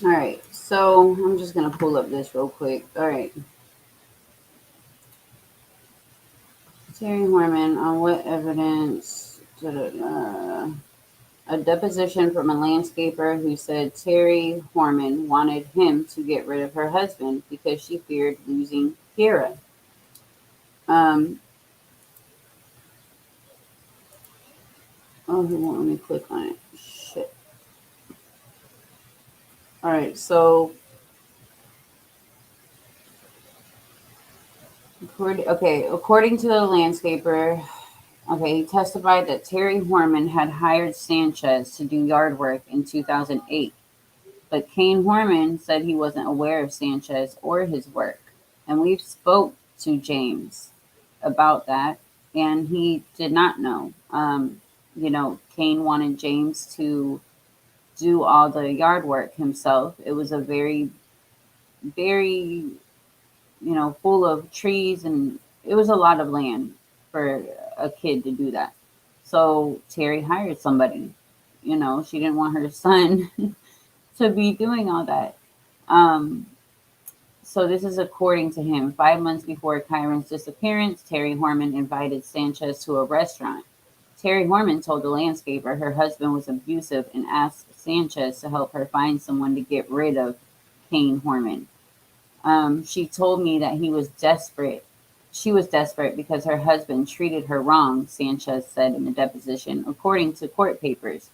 All right, so I'm just gonna pull up this real quick. All right. Terry Horman, on what evidence? A deposition from a landscaper who said Terry Horman wanted him to get rid of her husband because she feared losing Kira. Oh, he won't let me click on it. Shit. All right, so according to the landscaper, he testified that Terry Horman had hired Sanchez to do yard work in 2008, but Kane Horman said he wasn't aware of Sanchez or his work, and we spoke to James about that, and he did not know. Kane wanted James to do all the yard work himself. It was a very, very, full of trees, and it was a lot of land for a kid to do that. So Terry hired somebody. She didn't want her son to be doing all that. So this is according to him. 5 months before Kyron's disappearance, Terry Horman invited Sanchez to a restaurant. Terry Horman told the landscaper her husband was abusive and asked Sanchez to help her find someone to get rid of Kane Horman. She told me that he was desperate. She was desperate because her husband treated her wrong, Sanchez said in the deposition, according to court papers.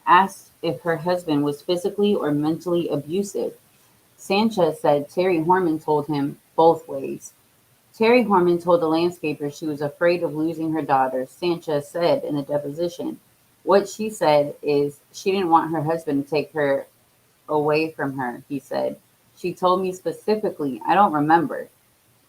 Asked if her husband was physically or mentally abusive. Sanchez said Terry Horman told him both ways. Terry Horman told the landscaper she was afraid of losing her daughter, Sanchez said in the deposition. What she said is she didn't want her husband to take her away from her, he said. She told me specifically, I don't remember,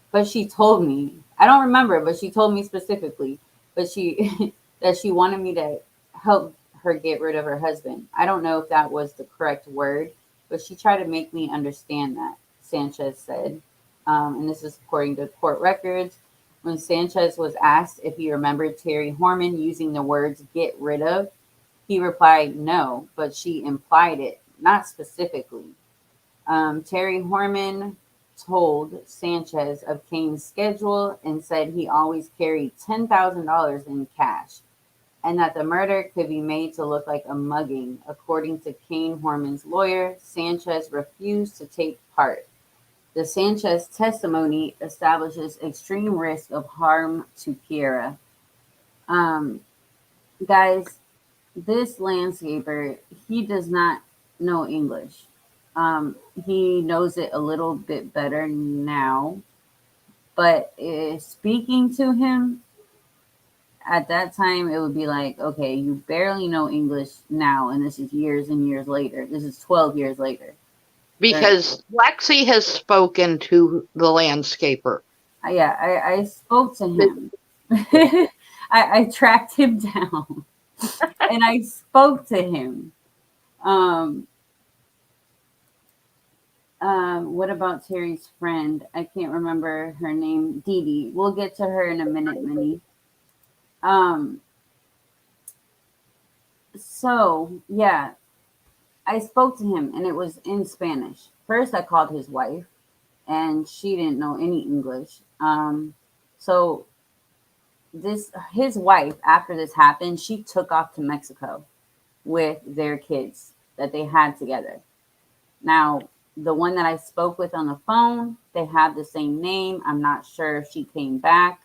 but she told me, I don't remember, but she told me specifically, but she, that she wanted me to help her get rid of her husband. I don't know if that was the correct word, but she tried to make me understand that, Sanchez said. And this is according to court records. When Sanchez was asked if he remembered Terry Horman using the words get rid of, he replied no, but she implied it, not specifically. Terry Horman told Sanchez of Kane's schedule and said he always carried $10,000 in cash and that the murder could be made to look like a mugging. According to Kane Horman's lawyer, Sanchez refused to take part. The Sanchez testimony establishes extreme risk of harm to Kira. Guys, this landscaper, he does not know English. He knows it a little bit better now, but speaking to him at that time, it would be like, okay, you barely know English now, and this is years and years later. This is 12 years later. Because Lexi has spoken to the landscaper. I spoke to him. I tracked him down, and I spoke to him. What about Terry's friend? I can't remember her name. Dede. We'll get to her in a minute, Minnie. So yeah, I spoke to him and it was in Spanish. First, I called his wife and she didn't know any English. So his wife, after this happened, she took off to Mexico with their kids that they had together. Now, the one that I spoke with on the phone, they had the same name. I'm not sure if she came back.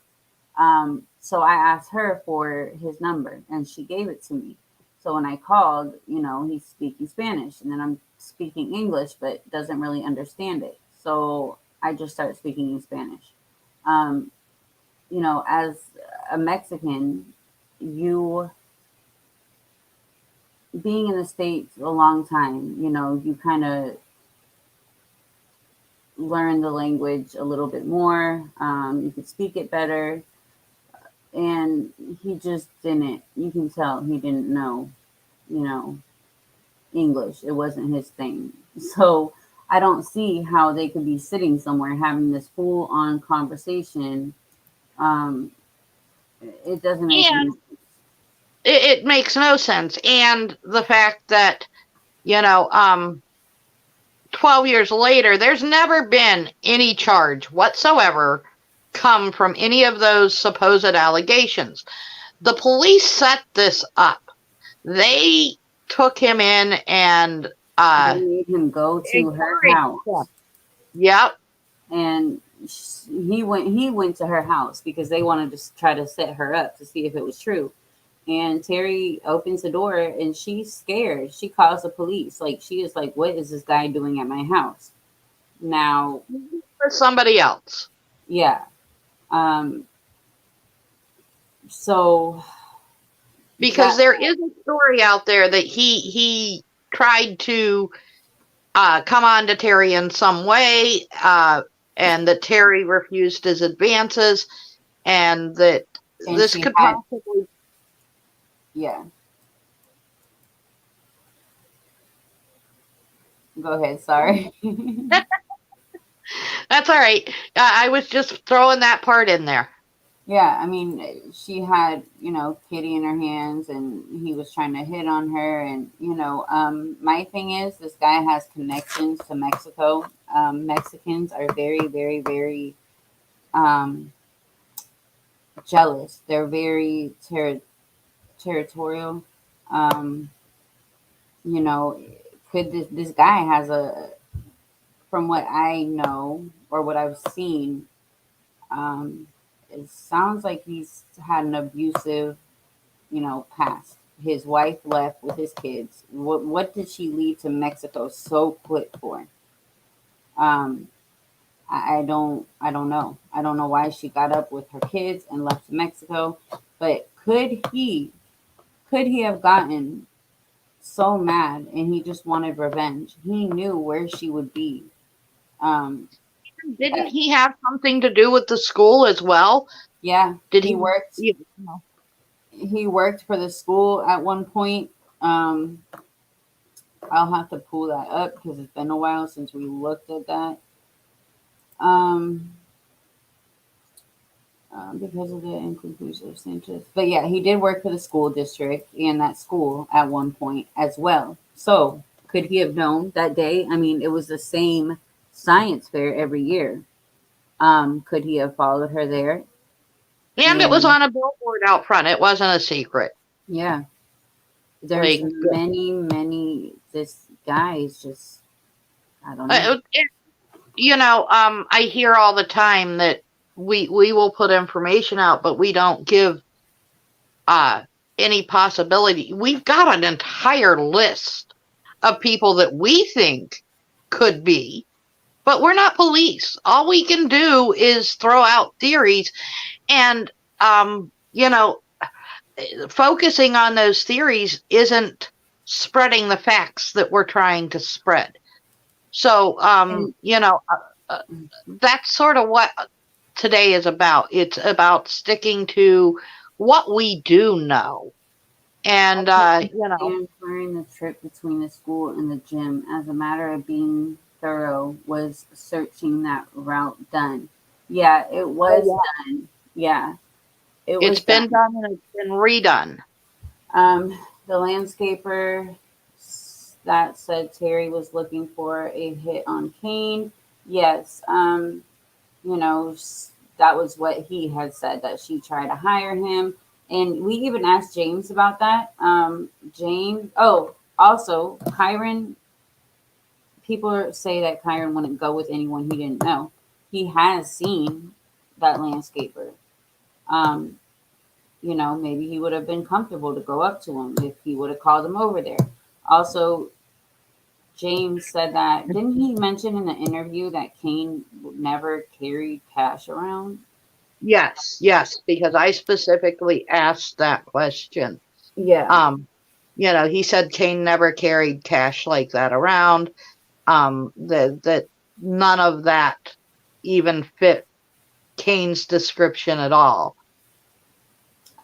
So I asked her for his number and she gave it to me. So when I called, he's speaking Spanish and then I'm speaking English, but doesn't really understand it. So I just started speaking in Spanish. Um, as a Mexican, you being in the States a long time, you kind of learn the language a little bit more. You could speak it better. And he just didn't, you can tell he didn't know, you know, English. It wasn't his thing. So I don't see how they could be sitting somewhere having this full on conversation. Um, it doesn't make any And it makes no sense. And the fact that, you know, 12 years later, there's never been any charge whatsoever come from any of those supposed allegations. The police set this up. They took him in and they made him go to her encouraged him. house. Yep. And he went to her house because they wanted to try to set her up to see if it was true. And Terry opens the door and she's scared. She calls the police. Like, she is like, what is this guy doing at my house? Now, For somebody else. yeah. So Because there is a story out there that he tried to come on to Terry in some way, and that Terry refused his advances, and that this could possibly. Yeah. Go ahead. Sorry. That's all right. I was just throwing that part in there. Yeah, I mean, she had, Kitty in her hands and he was trying to hit on her. And, my thing is, this guy has connections to Mexico. Mexicans are very, very, very jealous. They're very territorial. Um, could this guy has from what I know or what I've seen, it sounds like he's had an abusive, past. His wife left with his kids. What did she leave to Mexico so quick for? Um, I don't know. I don't know why she got up with her kids and left to Mexico. But could he have gotten so mad and he just wanted revenge? He knew where she would be. Um, Didn't he have something to do with the school as well? yeah, Did he he worked. He worked for the school at one point. I'll have to pull that up because it's been a while since we looked at that. Because of the inconclusive of Sanchez. But yeah, he did work for the school district and that school at one point as well. So could he have known that day? I mean, it was the same science fair every year. Could he have followed her there? And it was on a billboard out front. It wasn't a secret. Yeah. There's many, this guy is just, I don't know. I hear all the time that we will put information out, but we don't give any possibility. We've got an entire list of people that we think could be, but we're not police. All we can do is throw out theories and, focusing on those theories isn't spreading the facts that we're trying to spread. So, that's sort of what today is about. It's about sticking to what we do know. And, during the trip between the school and the gym, as a matter of being thorough, was searching that route done. Yeah, it was done. Yeah. It's been done and it's been redone. The landscaper that said Terry was looking for a hit on Kane. Yes. You know, that was what he had said, that she tried to hire him. And we even asked James about that. James, oh, also, Kyron, people say that Kyron wouldn't go with anyone he didn't know. He has seen that landscaper. Um, you know, maybe he would have been comfortable to go up to him if he would have called him over there. Also, James said that, didn't he mention in the interview that Kane never carried cash around? Yes, yes, because I specifically asked that question. Yeah. He said Kane never carried cash like that around. That none of that even fit Kane's description at all.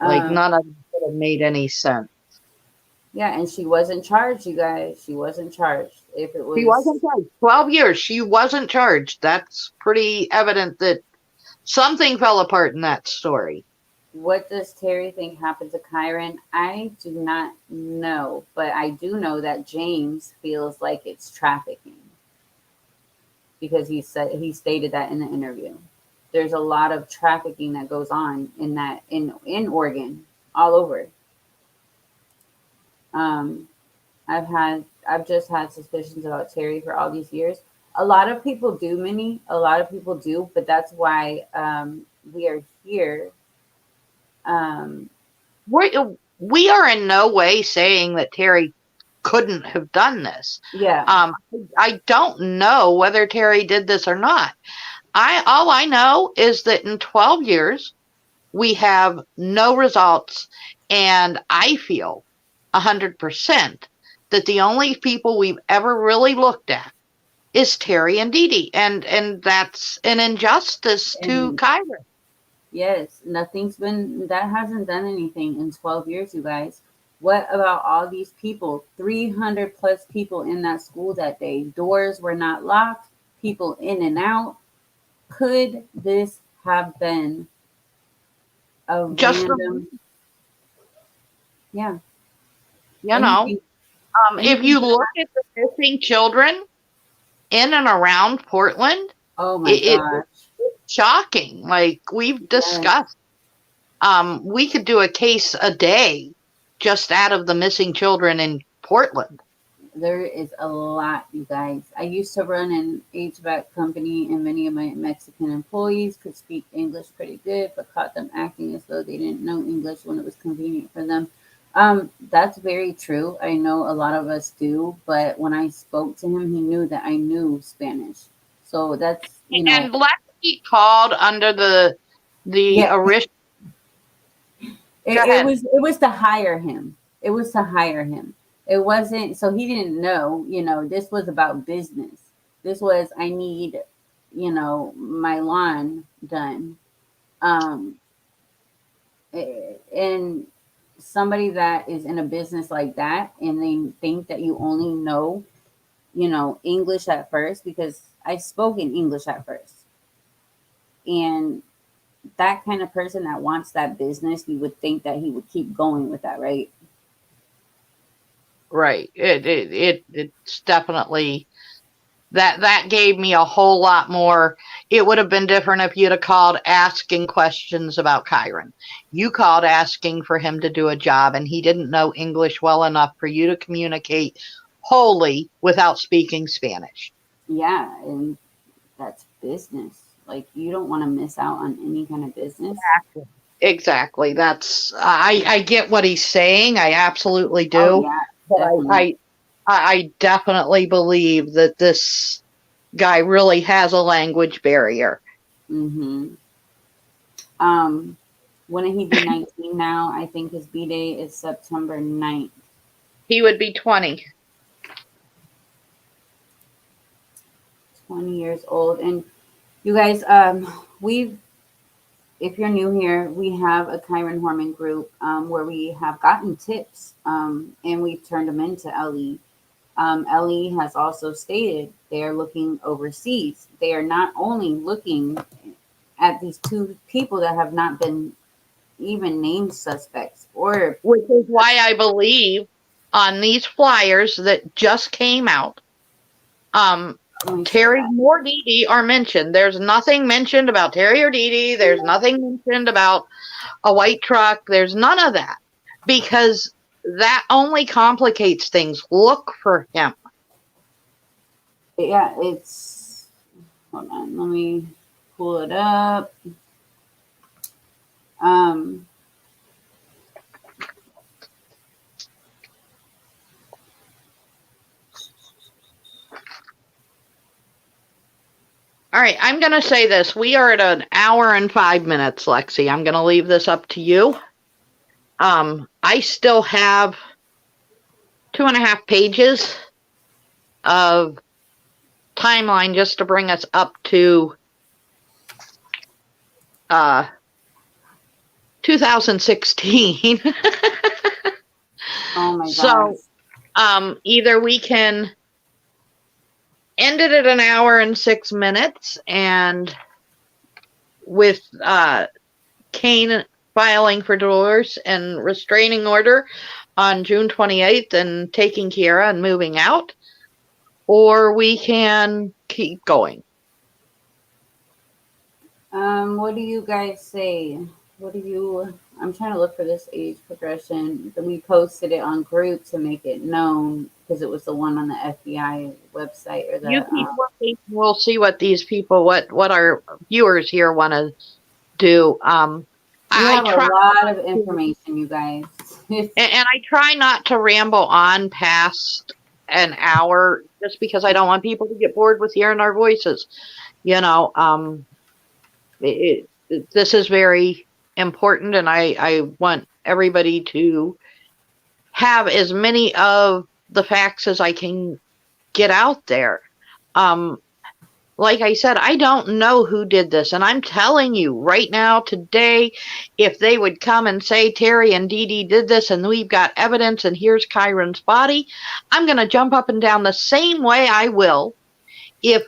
Like Um, none of it could have made any sense. yeah, and she wasn't charged, you guys. She wasn't charged. If it She was, wasn't charged. 12 years, she wasn't charged. That's pretty evident that something fell apart in that story. what does Terry think happened to Kyron? I do not know, but I do know that James feels like it's trafficking because he stated that in the interview. There's a lot of trafficking that goes on in that in Oregon, all over. Um, I've just had suspicions about Terry for all these years. A lot of people do, Minnie. A lot of people do, but that's why we are here. Um, We are in no way saying that Terry couldn't have done this. yeah, I don't know whether Terry did this or not. All I know is that in 12 years we have no results, and I feel 100% that the only people we've ever really looked at is Terry and Dede, and that's an injustice to and Kyron. yes, that hasn't done anything in 12 years, you guys. What about all these people? 300 plus people in that school that day. Doors were not locked, people in and out. Could this have been a Just random, yeah, you know, anything, if anything you could have look at the missing children in and around Portland, Oh my it gosh. shocking. Like we've Yes. discussed, we could do a case a day just out of the missing children in Portland. There is a lot, you guys. I used to run an HVAC company, and many of my Mexican employees could speak English pretty good, but caught them acting as though they didn't know English when it was convenient for them. That's very true. I know a lot of us do, but when I spoke to him, he knew that I knew Spanish. So that's, And let's be called under the yeah, original. Go ahead. it was to hire him. It was to hire him. It wasn't so he didn't know, this was about business. This was I need, my lawn done. Um and somebody that is in a business like that and they think that you only know, English at first, because I spoke in English at first. And that kind of person that wants that business, you would think that he would keep going with that, right? Right. It's definitely that gave me a whole lot more. It would have been different if you'd have called asking questions about Kyron. You called asking for him to do a job, and he didn't know English well enough for you to communicate wholly without speaking Spanish. Yeah, and that's business. Like you don't want to miss out on any kind of business. Exactly. I get what he's saying. I absolutely Oh do. yeah, But definitely. I definitely believe that this guy really has a language barrier. Mhm. Um wouldn't he be 19 now? I think his B day is September 9th. He would be 20. 20 years old. And you guys, we've if you're new here, we have a Kyron Horman group where we have gotten tips and we've turned them into Ellie. Ellie has also stated they are looking overseas. They are not only looking at these two people that have not been even named suspects or Which is why I believe on these flyers that just came out, Terry nor Dede are mentioned. There's nothing mentioned about Terry or Dede. There's nothing mentioned about a white truck. There's none of that, because that only complicates things. Look for him. Yeah, it's, hold on, let me pull it up. All right, I'm going to say this. We are at an hour and 5 minutes, Lexi. I'm going to leave this up to you. I still have 2.5 pages of timeline just to bring us up to 2016. Oh my gosh. So either we can end it at an hour and 6 minutes, and with Kane filing for divorce and restraining order on June 28th and taking Kiera and moving out, or we can keep going. What do you guys say? I'm trying to look for this age progression. We posted it on group to make it known, because it was the one on the FBI website, or the You keep working. We'll see what these people, what our viewers here want to do. we have a lot of information, you guys. And I try not to ramble on past an hour, just because I don't want people to get bored with hearing our voices. You know, this is very important, and I want everybody to have as many of the facts as I can get out there. Like I said, I don't know who did this, and I'm telling you right now, today, if they would come and say Terry and Dede did this and we've got evidence and here's Kyron's body, I'm going to jump up and down the same way I will if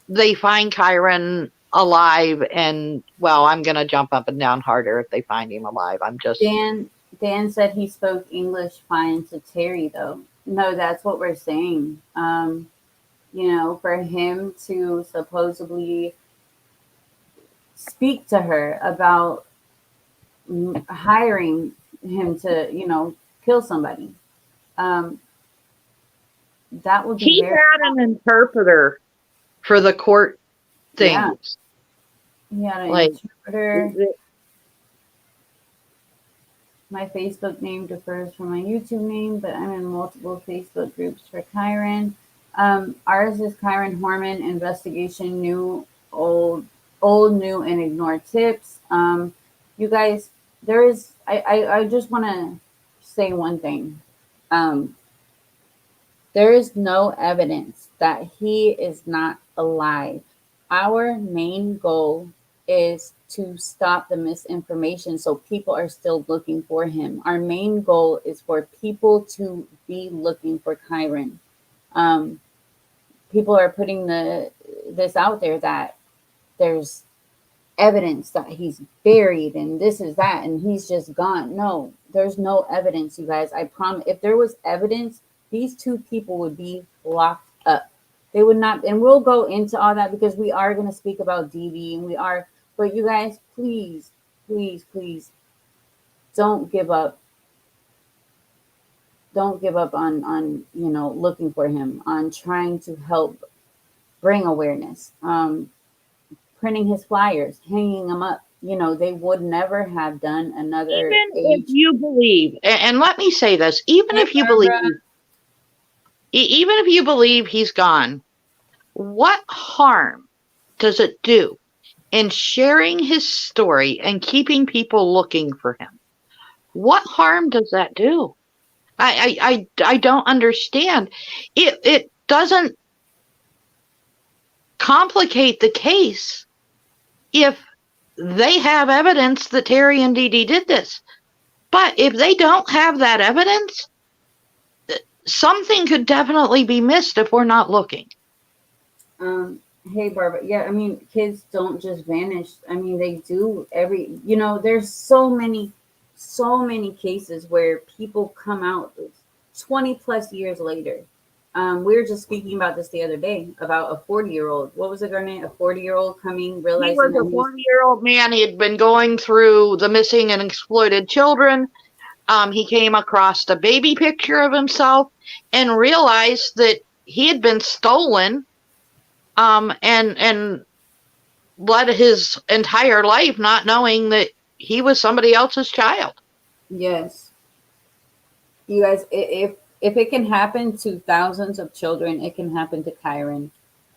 they find Kyron alive. And, well, I'm going to jump up and down harder if they find him alive. I'm just... Dan said he spoke English fine to Terry, though. No, that's what we're saying. You know, for him to supposedly speak to her about hiring him to, you know, kill somebody. That would be He had an interpreter for the court things. Yeah. He had an interpreter. My Facebook name differs from my YouTube name, but I'm in multiple Facebook groups for Kyron. Ours is Kyron Horman, investigation, new, old, new, and ignore tips. You guys, I just want to say one thing. There is no evidence that he is not alive. Our main goal is to stop the misinformation, so people are still looking for him. Our main goal is for people to be looking for Kyron. People are putting this out there that there's evidence that he's buried and this is that and he's just gone. No, there's no evidence, you guys. I promise. If there was evidence, these two people would be locked up. They would not, and we'll go into all that because we are going to speak about DV, and but you guys, please, please, please don't give up. Don't give up on you know, looking for him, on trying to help bring awareness. Printing his flyers, hanging them up. You know, they would never have done another. Even if you believe, and let me say this, even if you believe he's gone, what harm does it do in sharing his story and keeping people looking for him? What harm does that do? I don't understand. It doesn't complicate the case if they have evidence that Terry and Dede did this. But if they don't have that evidence, something could definitely be missed if we're not looking. Hey, Barbara. Yeah, I mean, kids don't just vanish. I mean, they do you know, there's so many cases where people come out 20 plus years later We were just speaking about this the other day about a 40-year-old. What was the girl name? A 40-year-old coming, He realizing was that a 40-year-old man. He had been going through the missing and exploited children. He came across a baby picture of himself and realized that he had been stolen, and led his entire life not knowing that he was somebody else's child. yes, you guys, if it can happen to thousands of children, it can happen to Kyron.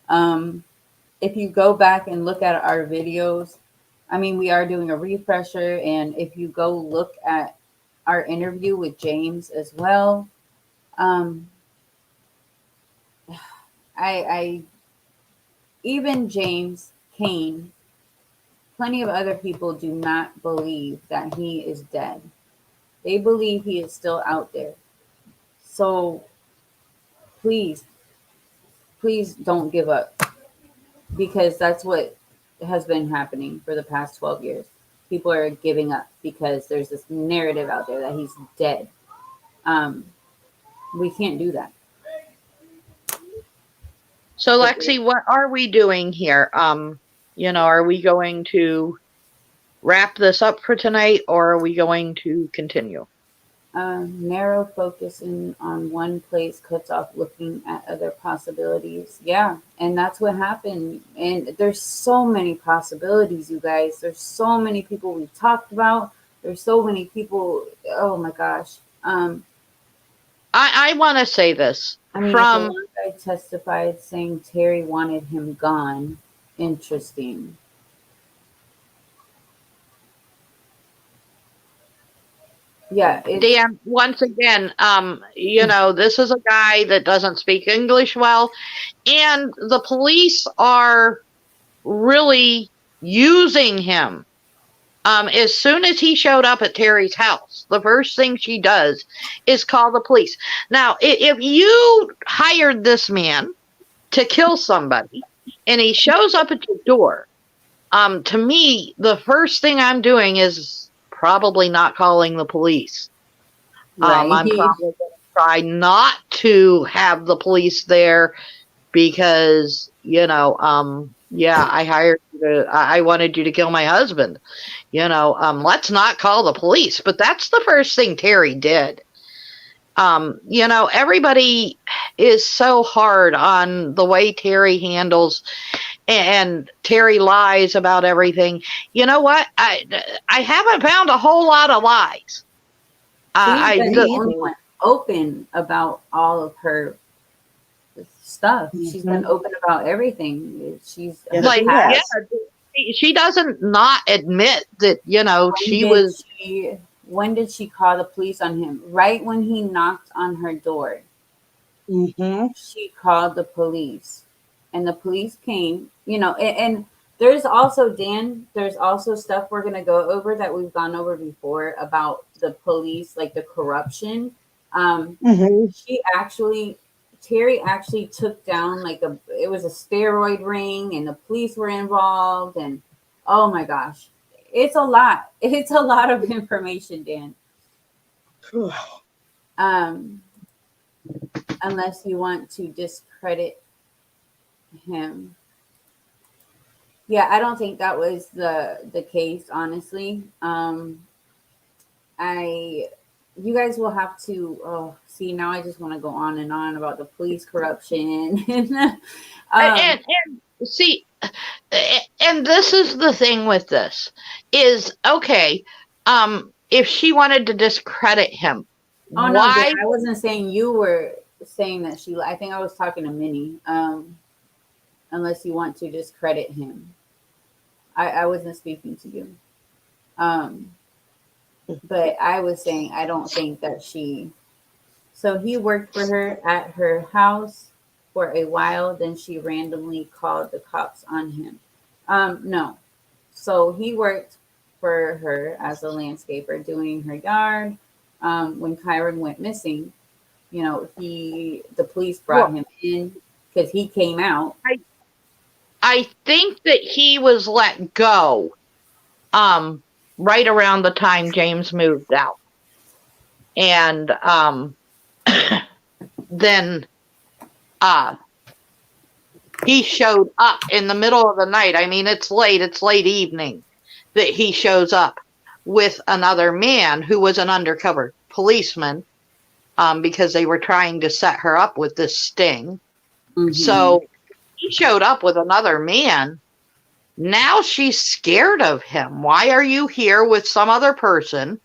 Um, if you go back and look at our videos, I mean, we are doing a refresher, and if you go look at our interview with James as well, um, I even James Kane, plenty of other people do not believe that he is dead. They believe he is still out there. So please, please don't give up, because that's what has been happening for the past 12 years. People are giving up because there's this narrative out there that he's dead. Um, we can't do that. So, Lexi, what are we doing here? Are we going to wrap this up for tonight, or are we going to continue? Narrow focusing on one place cuts off looking at other possibilities. Yeah, and that's what happened. And there's so many possibilities, you guys. There's so many people we talked about. There's so many people. Oh my gosh. I want to say this. I mean, from if the one guy testified saying Terry wanted him gone. Interesting. Yeah. Dan, once again, this is a guy that doesn't speak English well, and the police are really using him. As soon as he showed up at Terry's house, the first thing she does is call the police. Now, if you hired this man to kill somebody and he shows up at your door, to me, the first thing I'm doing is probably not calling the police. right. I'm probably going to try not to have the police there because, I hired you to, I wanted you to kill my husband. Let's not call the police. But that's the first thing Terry did. Everybody is so hard on the way Terry handles, and Terry lies about everything. You know what? I haven't found a whole lot of lies. She's been the only one open about all of her stuff. Mm-hmm. She's been open about everything. She's like, she doesn't not admit that, when did she call the police on him? Right when he knocked on her door. Mm-hmm. She called the police, and the police came, and there's also, Dan, there's also stuff we're going to go over that we've gone over before about the police, like the corruption. Mm-hmm. Terry actually took down it was a steroid ring, and the police were involved, and oh my gosh, it's a lot. It's a lot of information, Dan. Unless you want to discredit him. Yeah, I don't think that was the case, honestly. You guys will have to see, now I just want to go on and on about the police corruption. And see, and this is the thing with this is, okay, if she wanted to discredit him, why? No, I wasn't saying you were saying that I think I was talking to Minnie. Unless you want to discredit him. I wasn't speaking to you. But I was saying, I don't think that so he worked for her at her house for a while, then she randomly called the cops on him. No. So he worked for her as a landscaper doing her yard. When Kyron went missing, the police brought him in because he came out. I think that he was let go right around the time James moved out. And then he showed up in the middle of the night. I mean, it's late evening that he shows up with another man who was an undercover policeman, because they were trying to set her up with this sting. Mm-hmm. So he showed up with another man. Now she's scared of him. Why are you here with some other person?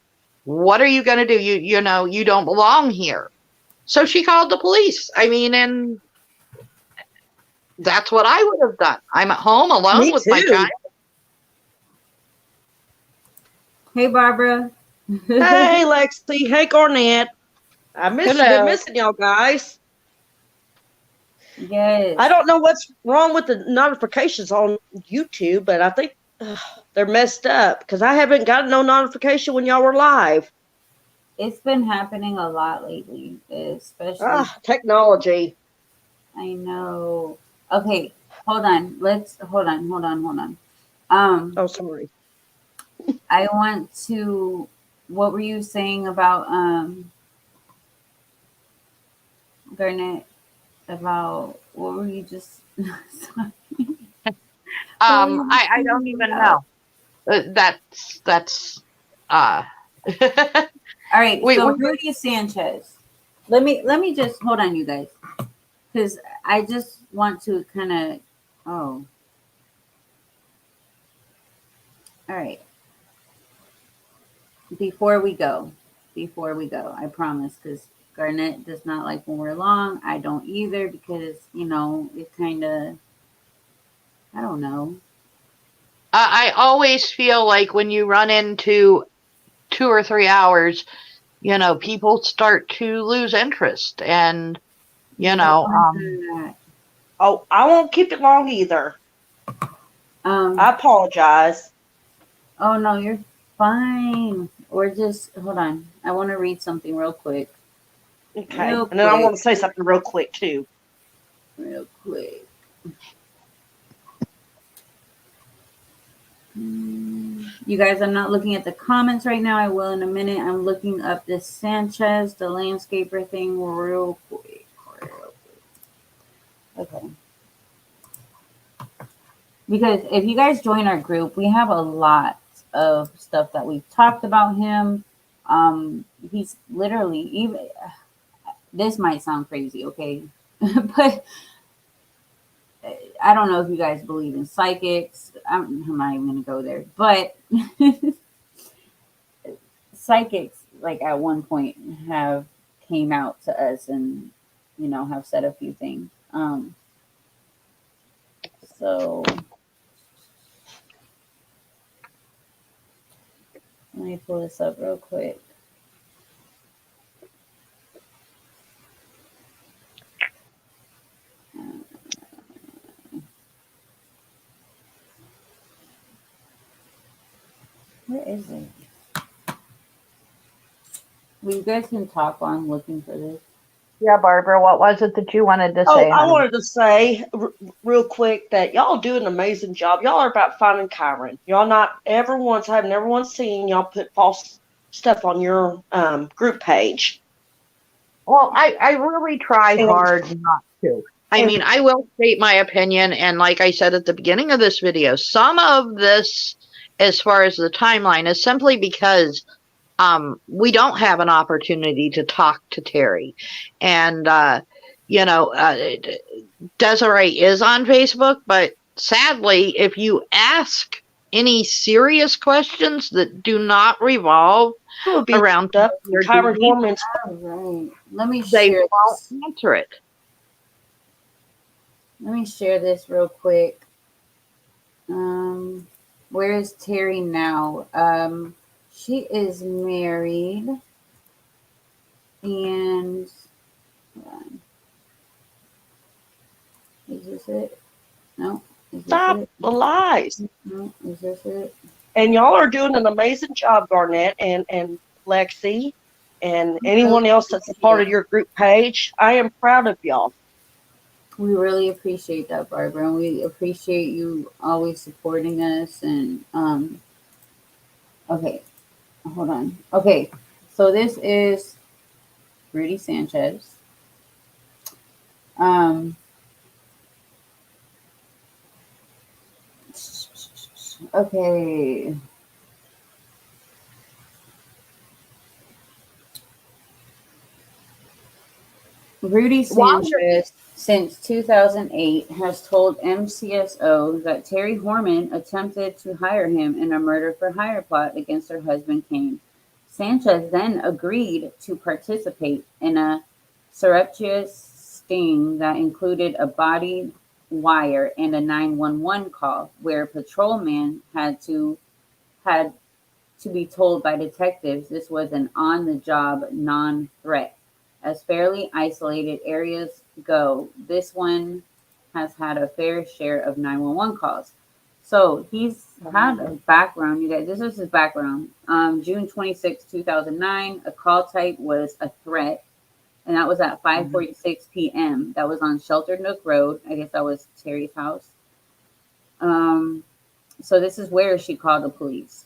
What are you going to do? You know, you don't belong here. So she called the police. I mean, and that's what I would have done. I'm at home alone Me with my too. child. Hey, Barbara. Hey, Lexi. Hey, Garnett. I been Hello. missing y'all guys. Yes. I don't know what's wrong with the notifications on YouTube, but I think they're messed up because I haven't gotten no notification when y'all were live. It's been happening a lot lately, especially. Technology. I know. Okay, hold on. Hold on. Oh, sorry. I want to. What were you saying about Garnett? About what were you just? I don't even know. That's All right. Wait, So Rudy Sanchez. Let me just hold on, you guys, because I just want to kind of. Oh. All right. Before we go, I promise, because Garnett does not like when we're long. I don't either, because it kind of. I don't know. I always feel like when you run into 2 or 3 hours, people start to lose interest, and Oh, I won't keep it long either. I apologize. Oh no, you're fine. Or just hold on. I want to read something real quick. Okay, and then I want to say something real quick too. Real quick. You guys, I'm not looking at the comments right now. I will in a minute. I'm looking up this Sanchez, the landscaper thing, real quick. Okay. Because if you guys join our group, we have a lot of stuff that we've talked about him. He's literally even. This might sound crazy, okay, but I don't know if you guys believe in psychics. I'm not even gonna go there, but psychics, like at one point, have came out to us and have said a few things. So let me pull this up real quick. Where is it? Well, you guys can talk while I'm looking for this. Yeah, Barbara, what was it that you wanted to say? I wanted to say real quick that y'all do an amazing job. Y'all are about finding Kyron. Y'all haven't everyone seen y'all put false stuff on your group page. Well, I really try hard not to. I mean, I will state my opinion, and like I said at the beginning of this video, some of this, as far as the timeline, is simply because we don't have an opportunity to talk to Terry. And, Desiree is on Facebook, but sadly, if you ask any serious questions that do not revolve around Kyron Horman's. Right. Let me they share won't this. answer it. Let me share this real quick. Where is Terry now? She is married, and hold on. Is this it? No. Stop the lies. No. Is this it? And y'all are doing an amazing job, Garnett and Lexi, and anyone else that's a part of your group page. I am proud of y'all. We really appreciate that, Barbara, and we appreciate you always supporting us. And okay, hold on. Okay, so this is Rudy Sanchez. Um, okay. Rudy While you're Sanchez, since 2008, has told MCSO that Terry Horman attempted to hire him in a murder for hire plot against her husband Kane. Sanchez then agreed to participate in a surreptitious sting that included a body wire and a 911 call, where a patrolman had to be told by detectives this was an on-the-job non-threat. As fairly isolated areas go, this one has had a fair share of 911 calls. So he's had a background, you guys. This is his background. June 26, 2009, a call type was a threat, and that was at 5:46 p.m. That was on Sheltered Nook Road. I guess that was Terry's house. Um, so this is where she called the police.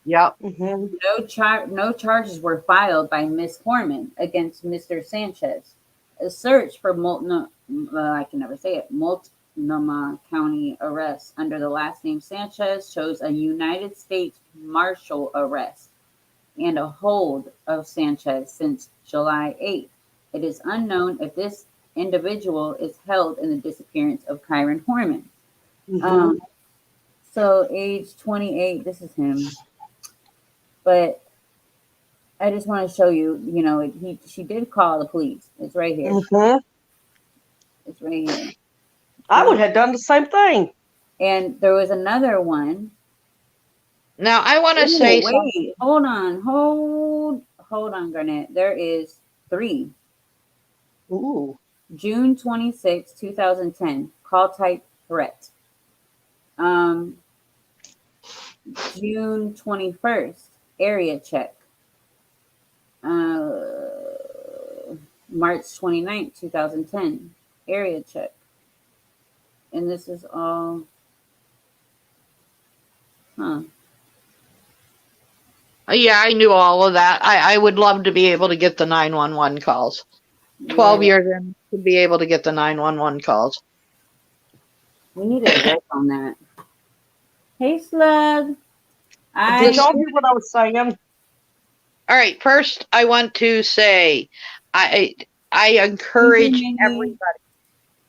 Yep. Mm-hmm. No charges were filed by Miss Horman against Mr. Sanchez. A search for I can never say it, Multnomah County arrest under the last name Sanchez shows a United States Marshal arrest and a hold of Sanchez since July 8th. It is unknown if this individual is held in the disappearance of Kyron Horman. Mm-hmm. So age 28, this is him. But I just want to show you, she did call the police. It's right here. Mm-hmm. It's right here. I would have done the same thing. And there was another one. Now I want to Ooh, say wait, something. hold on, Garnett. There is 3. Ooh. June 26, 2010, call type threat. June 21st, area check. March 29th, 2010, area check. And this is all, Yeah, I knew all of that. I would love to be able to get the 911 calls. 12 yeah. years in to be able to get the 911 calls. We need to work on that. Hey, Slug. Did y'all hear what I was saying? All right, first I want to say I encourage everybody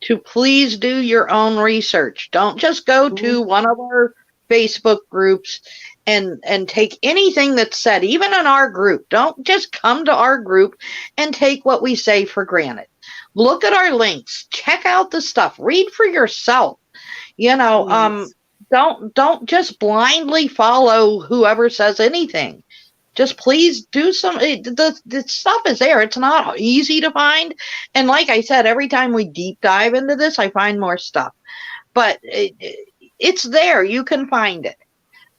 to please do your own research. Don't just go to one of our Facebook groups and take anything that's said, even in our group. Don't just come to our group and take what we say for granted. Look at our links, check out the stuff, read for yourself. Don't just blindly follow whoever says anything. Just please do the stuff is there. It's not easy to find. And like I said, every time we deep dive into this, I find more stuff. But it's there. You can find it.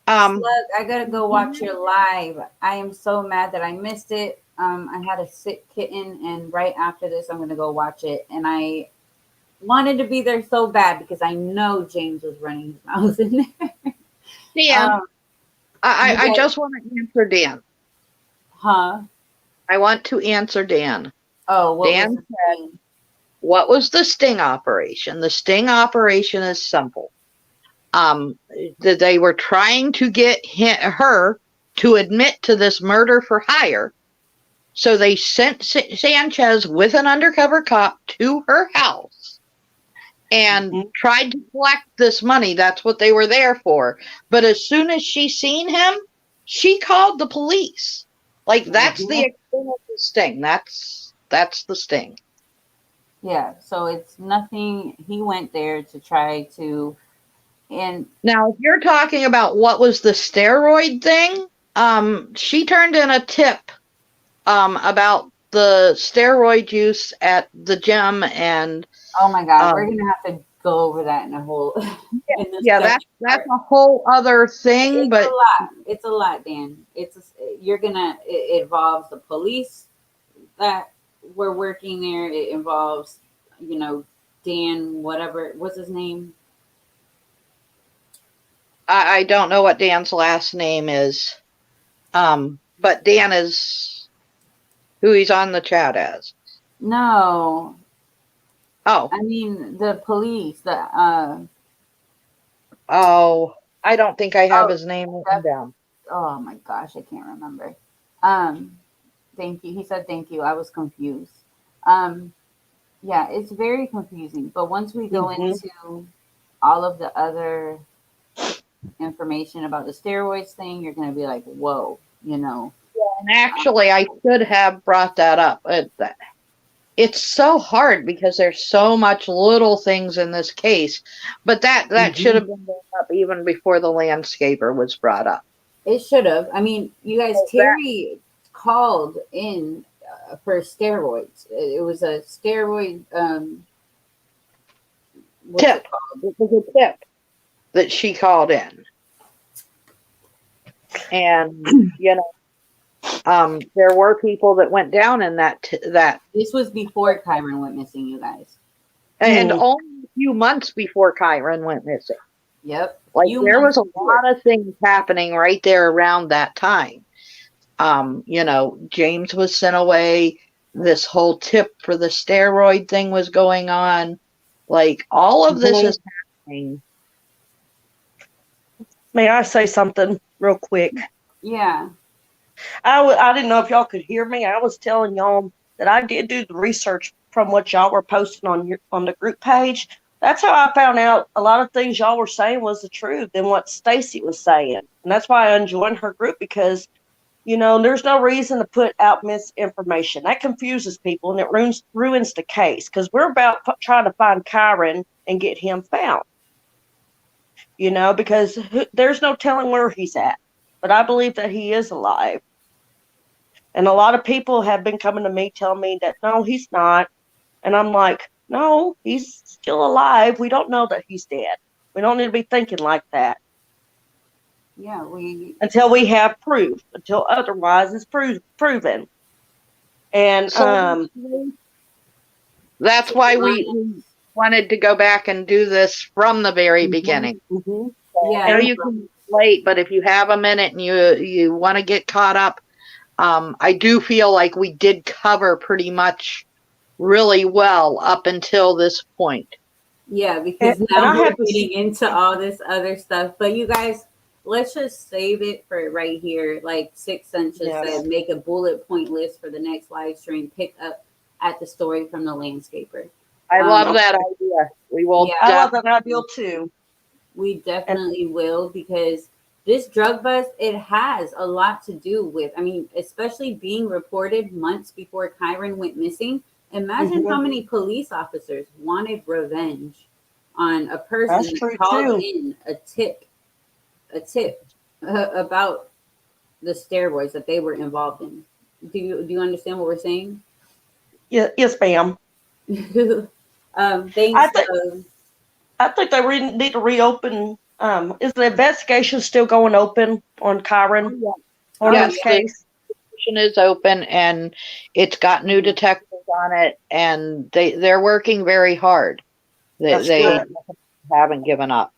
Slug, I gotta go watch your live. I am so mad that I missed it. I had a sick kitten, and right after this, I'm gonna go watch it. And I wanted to be there so bad because I know James was running his mouth in there. Dan, I just want to answer Dan. Huh? I want to answer Dan. Oh, Dan said, what was the sting operation? The sting operation is simple. They were trying to get her to admit to this murder for hire. So they sent Sanchez with an undercover cop to her house and tried to collect this money. That's what they were there for. But as soon as she seen him, she called the police. Like, that's the extent of the sting. That's the sting. Yeah, so it's nothing. He went there to try to. And now, if you're talking about what was the steroid thing, she turned in a tip about the steroid use at the gym, and oh my God, we're gonna have to go over that in a whole. That's a whole other thing. But it's a lot, Dan. It involves the police that were working there. It involves, Dan, whatever, what's his name? I don't know what Dan's last name is. But Dan is who he's on the chat as. No. Oh, I mean, the police, oh, I don't think I have oh, his name written down. oh my gosh, I can't remember. Um, Thank you. He said thank you. I was confused. Um, yeah, it's very confusing. But once we go Mm-hmm. into all of the other information about the steroids thing, you're going to be like, whoa, you know. And actually, I should have brought that up. It's so hard because there's so much little things in this case, but that should have been brought up even before the landscaper was brought up. It should have. I mean, you guys, So Terry called in for steroids. It was a steroid. What's tip. it called? It was a tip that she called in, and there were people that went down in that, This was before Kyron went missing, you guys. and only a few months before Kyron went missing. Yep. Like there was a lot of things happening right there around that time. James was sent away. This whole tip for the steroid thing was going on. Like all of this is happening. May I say something real quick? Yeah. I didn't know if y'all could hear me. I was telling y'all that I did do the research from what y'all were posting on the group page. That's how I found out a lot of things y'all were saying was the truth than what Stacy was saying. And that's why I joined her group because, there's no reason to put out misinformation. That confuses people and it ruins the case because we're about trying to find Kyron and get him found. Because there's no telling where he's at. But I believe that he is alive. And a lot of people have been coming to me telling me that, no, he's not. And I'm like, no, he's still alive. We don't know that he's dead. We don't need to be thinking like that. Yeah, until we have proof, until otherwise it's proven. And that's why we wanted to go back and do this from the very beginning. Mm-hmm. Yeah, I know you can be late, but if you have a minute and you want to get caught up, I do feel like we did cover pretty much really well up until this point. Yeah, because now we're getting into all this other stuff. But you guys, let's just save it for right here. Like 6 Cents said, make a bullet point list for the next live stream. Pick up at the story from the landscaper. I love that idea. We will. Yeah, I love that idea too. We definitely will, because this drug bust, it has a lot to do with, I mean, especially being reported months before Kyron went missing. Imagine how many police officers wanted revenge on a person that called in a tip about the steroids that they were involved in. Do you understand what we're saying? Yeah, yes, ma'am. I think they need to reopen. Is the investigation still going open on Kyron? On this case? The investigation is open, and it's got new detectives on it, and they're working very hard. They haven't given up.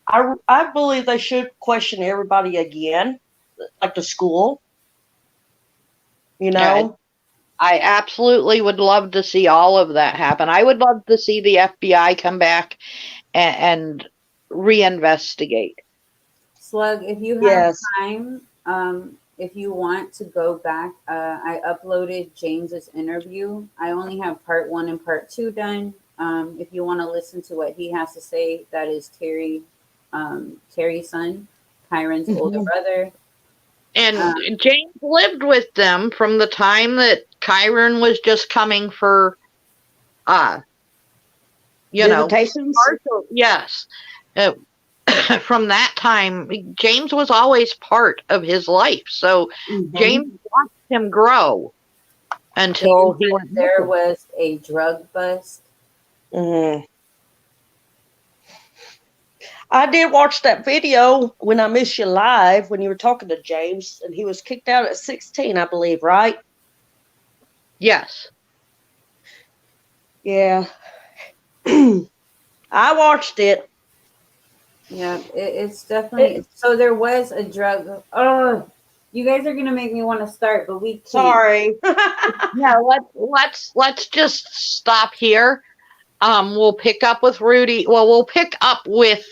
I believe they should question everybody again, like the school. Yeah, I absolutely would love to see all of that happen. I would love to see the FBI come back and reinvestigate. Slug, if you have time, if you want to go back, I uploaded James's interview. I only have part 1 and part 2 done. If you want to listen to what he has to say, that is Terry's son, Kyron's older brother. And James lived with them from the time that Kyron was just coming for, visitations? Yes. From that time, James was always part of his life. So James watched him grow until he went there was a drug bust. I did watch that video when I Miss You Live when you were talking to James, and he was kicked out at 16, I believe, right? Yes. Yeah. I watched it. Yeah, it's definitely so. There was a drug. Oh, you guys are gonna make me want to start, but we can't. Sorry. Yeah, let's just stop here. we'll pick up with Rudy. Well, we'll pick up with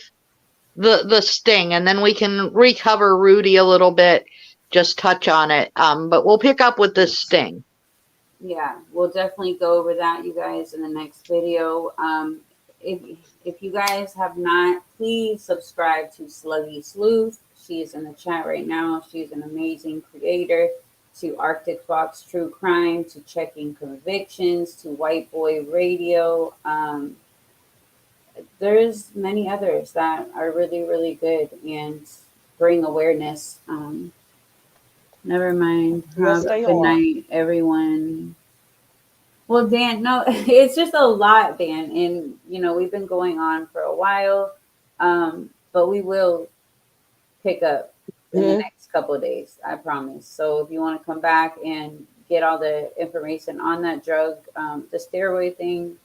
the sting, and then we can recover Rudy a little bit, just touch on it. But we'll pick up with this sting. Yeah, we'll definitely go over that, you guys, in the next video. If you guys have not, please subscribe to Sluggy Sleuth. She is in the chat right now. She's an amazing creator. To Arctic Fox True Crime, to Checking Convictions, to White Boy Radio. There's many others that are really, really good and bring awareness. Never mind. Yes, Have a they good are. night, everyone. Well, Dan, no, it's just a lot, Dan. And, you know, we've been going on for a while, but we will pick up in the next couple of days, I promise. So if you want to come back and get all the information on that drug, the steroid thing,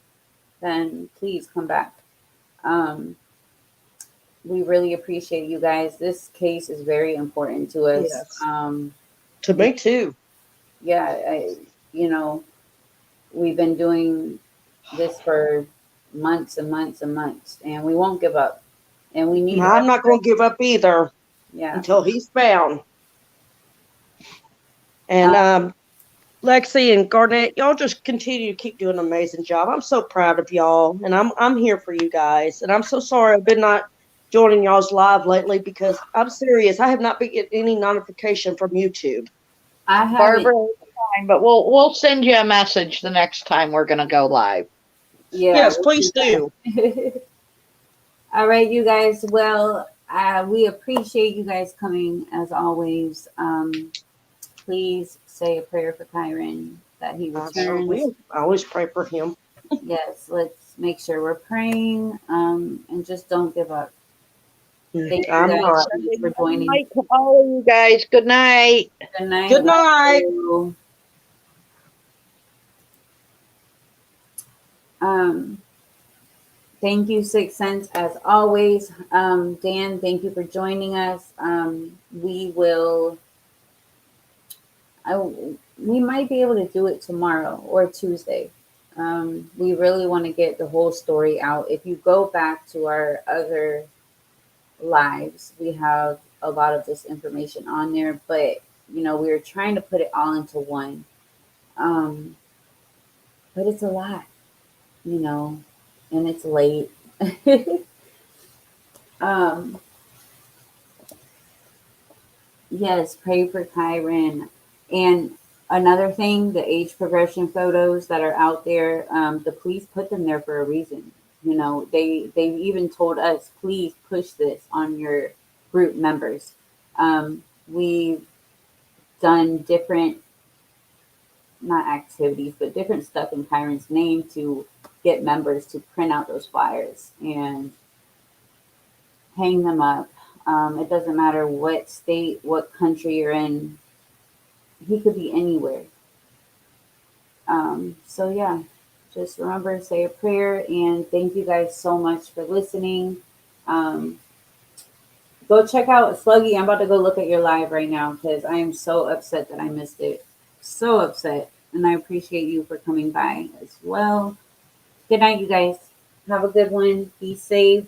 then please come back. We really appreciate you guys. This case is very important to us. Yes. To me too. Yeah, you know, we've been doing this for months and months and months, and we won't give up. And we need. I'm not going to give up either. Yeah. Until he's found. And Lexi and Garnett, y'all just continue to keep doing an amazing job. I'm so proud of y'all, and I'm here for you guys. And I'm so sorry I've been not joining y'all's live lately, because I'm serious. I have not been getting any notification from YouTube. I haven't. Barbara, fine, but we'll send you a message the next time we're gonna go live. Yeah. Yes, please do. All right, you guys. Well, we appreciate you guys coming as always. Please say a prayer for Kyron that he I sure returns. will. I always pray for him. Yes, let's make sure we're praying, and just don't give up. Thank you I'm guys not. for joining. Good night to all of you guys. Good night. Good night. Good night. Thank you, Sixth Sense, as always. Dan, thank you for joining us. We will. We might be able to do it tomorrow or Tuesday. We really want to get the whole story out. If you go back to our other lives, we have a lot of this information on there, but you know, we were trying to put it all into one. But it's a lot, you know, and it's late. Yes, pray for Kyron. And another thing, the age progression photos that are out there, the police put them there for a reason. You know, they've even told us, please push this on your group members. We've done different, not activities, but different stuff in Kyron's name to get members to print out those flyers and hang them up. It doesn't matter what state, what country you're in. He could be anywhere. So yeah, just remember to say a prayer, and thank you guys so much for listening. Go check out Sluggy. I'm about to go look at your live right now because I am so upset that I missed it. So upset. And I appreciate you for coming by as well. Good night, you guys. Have a good one. Be safe.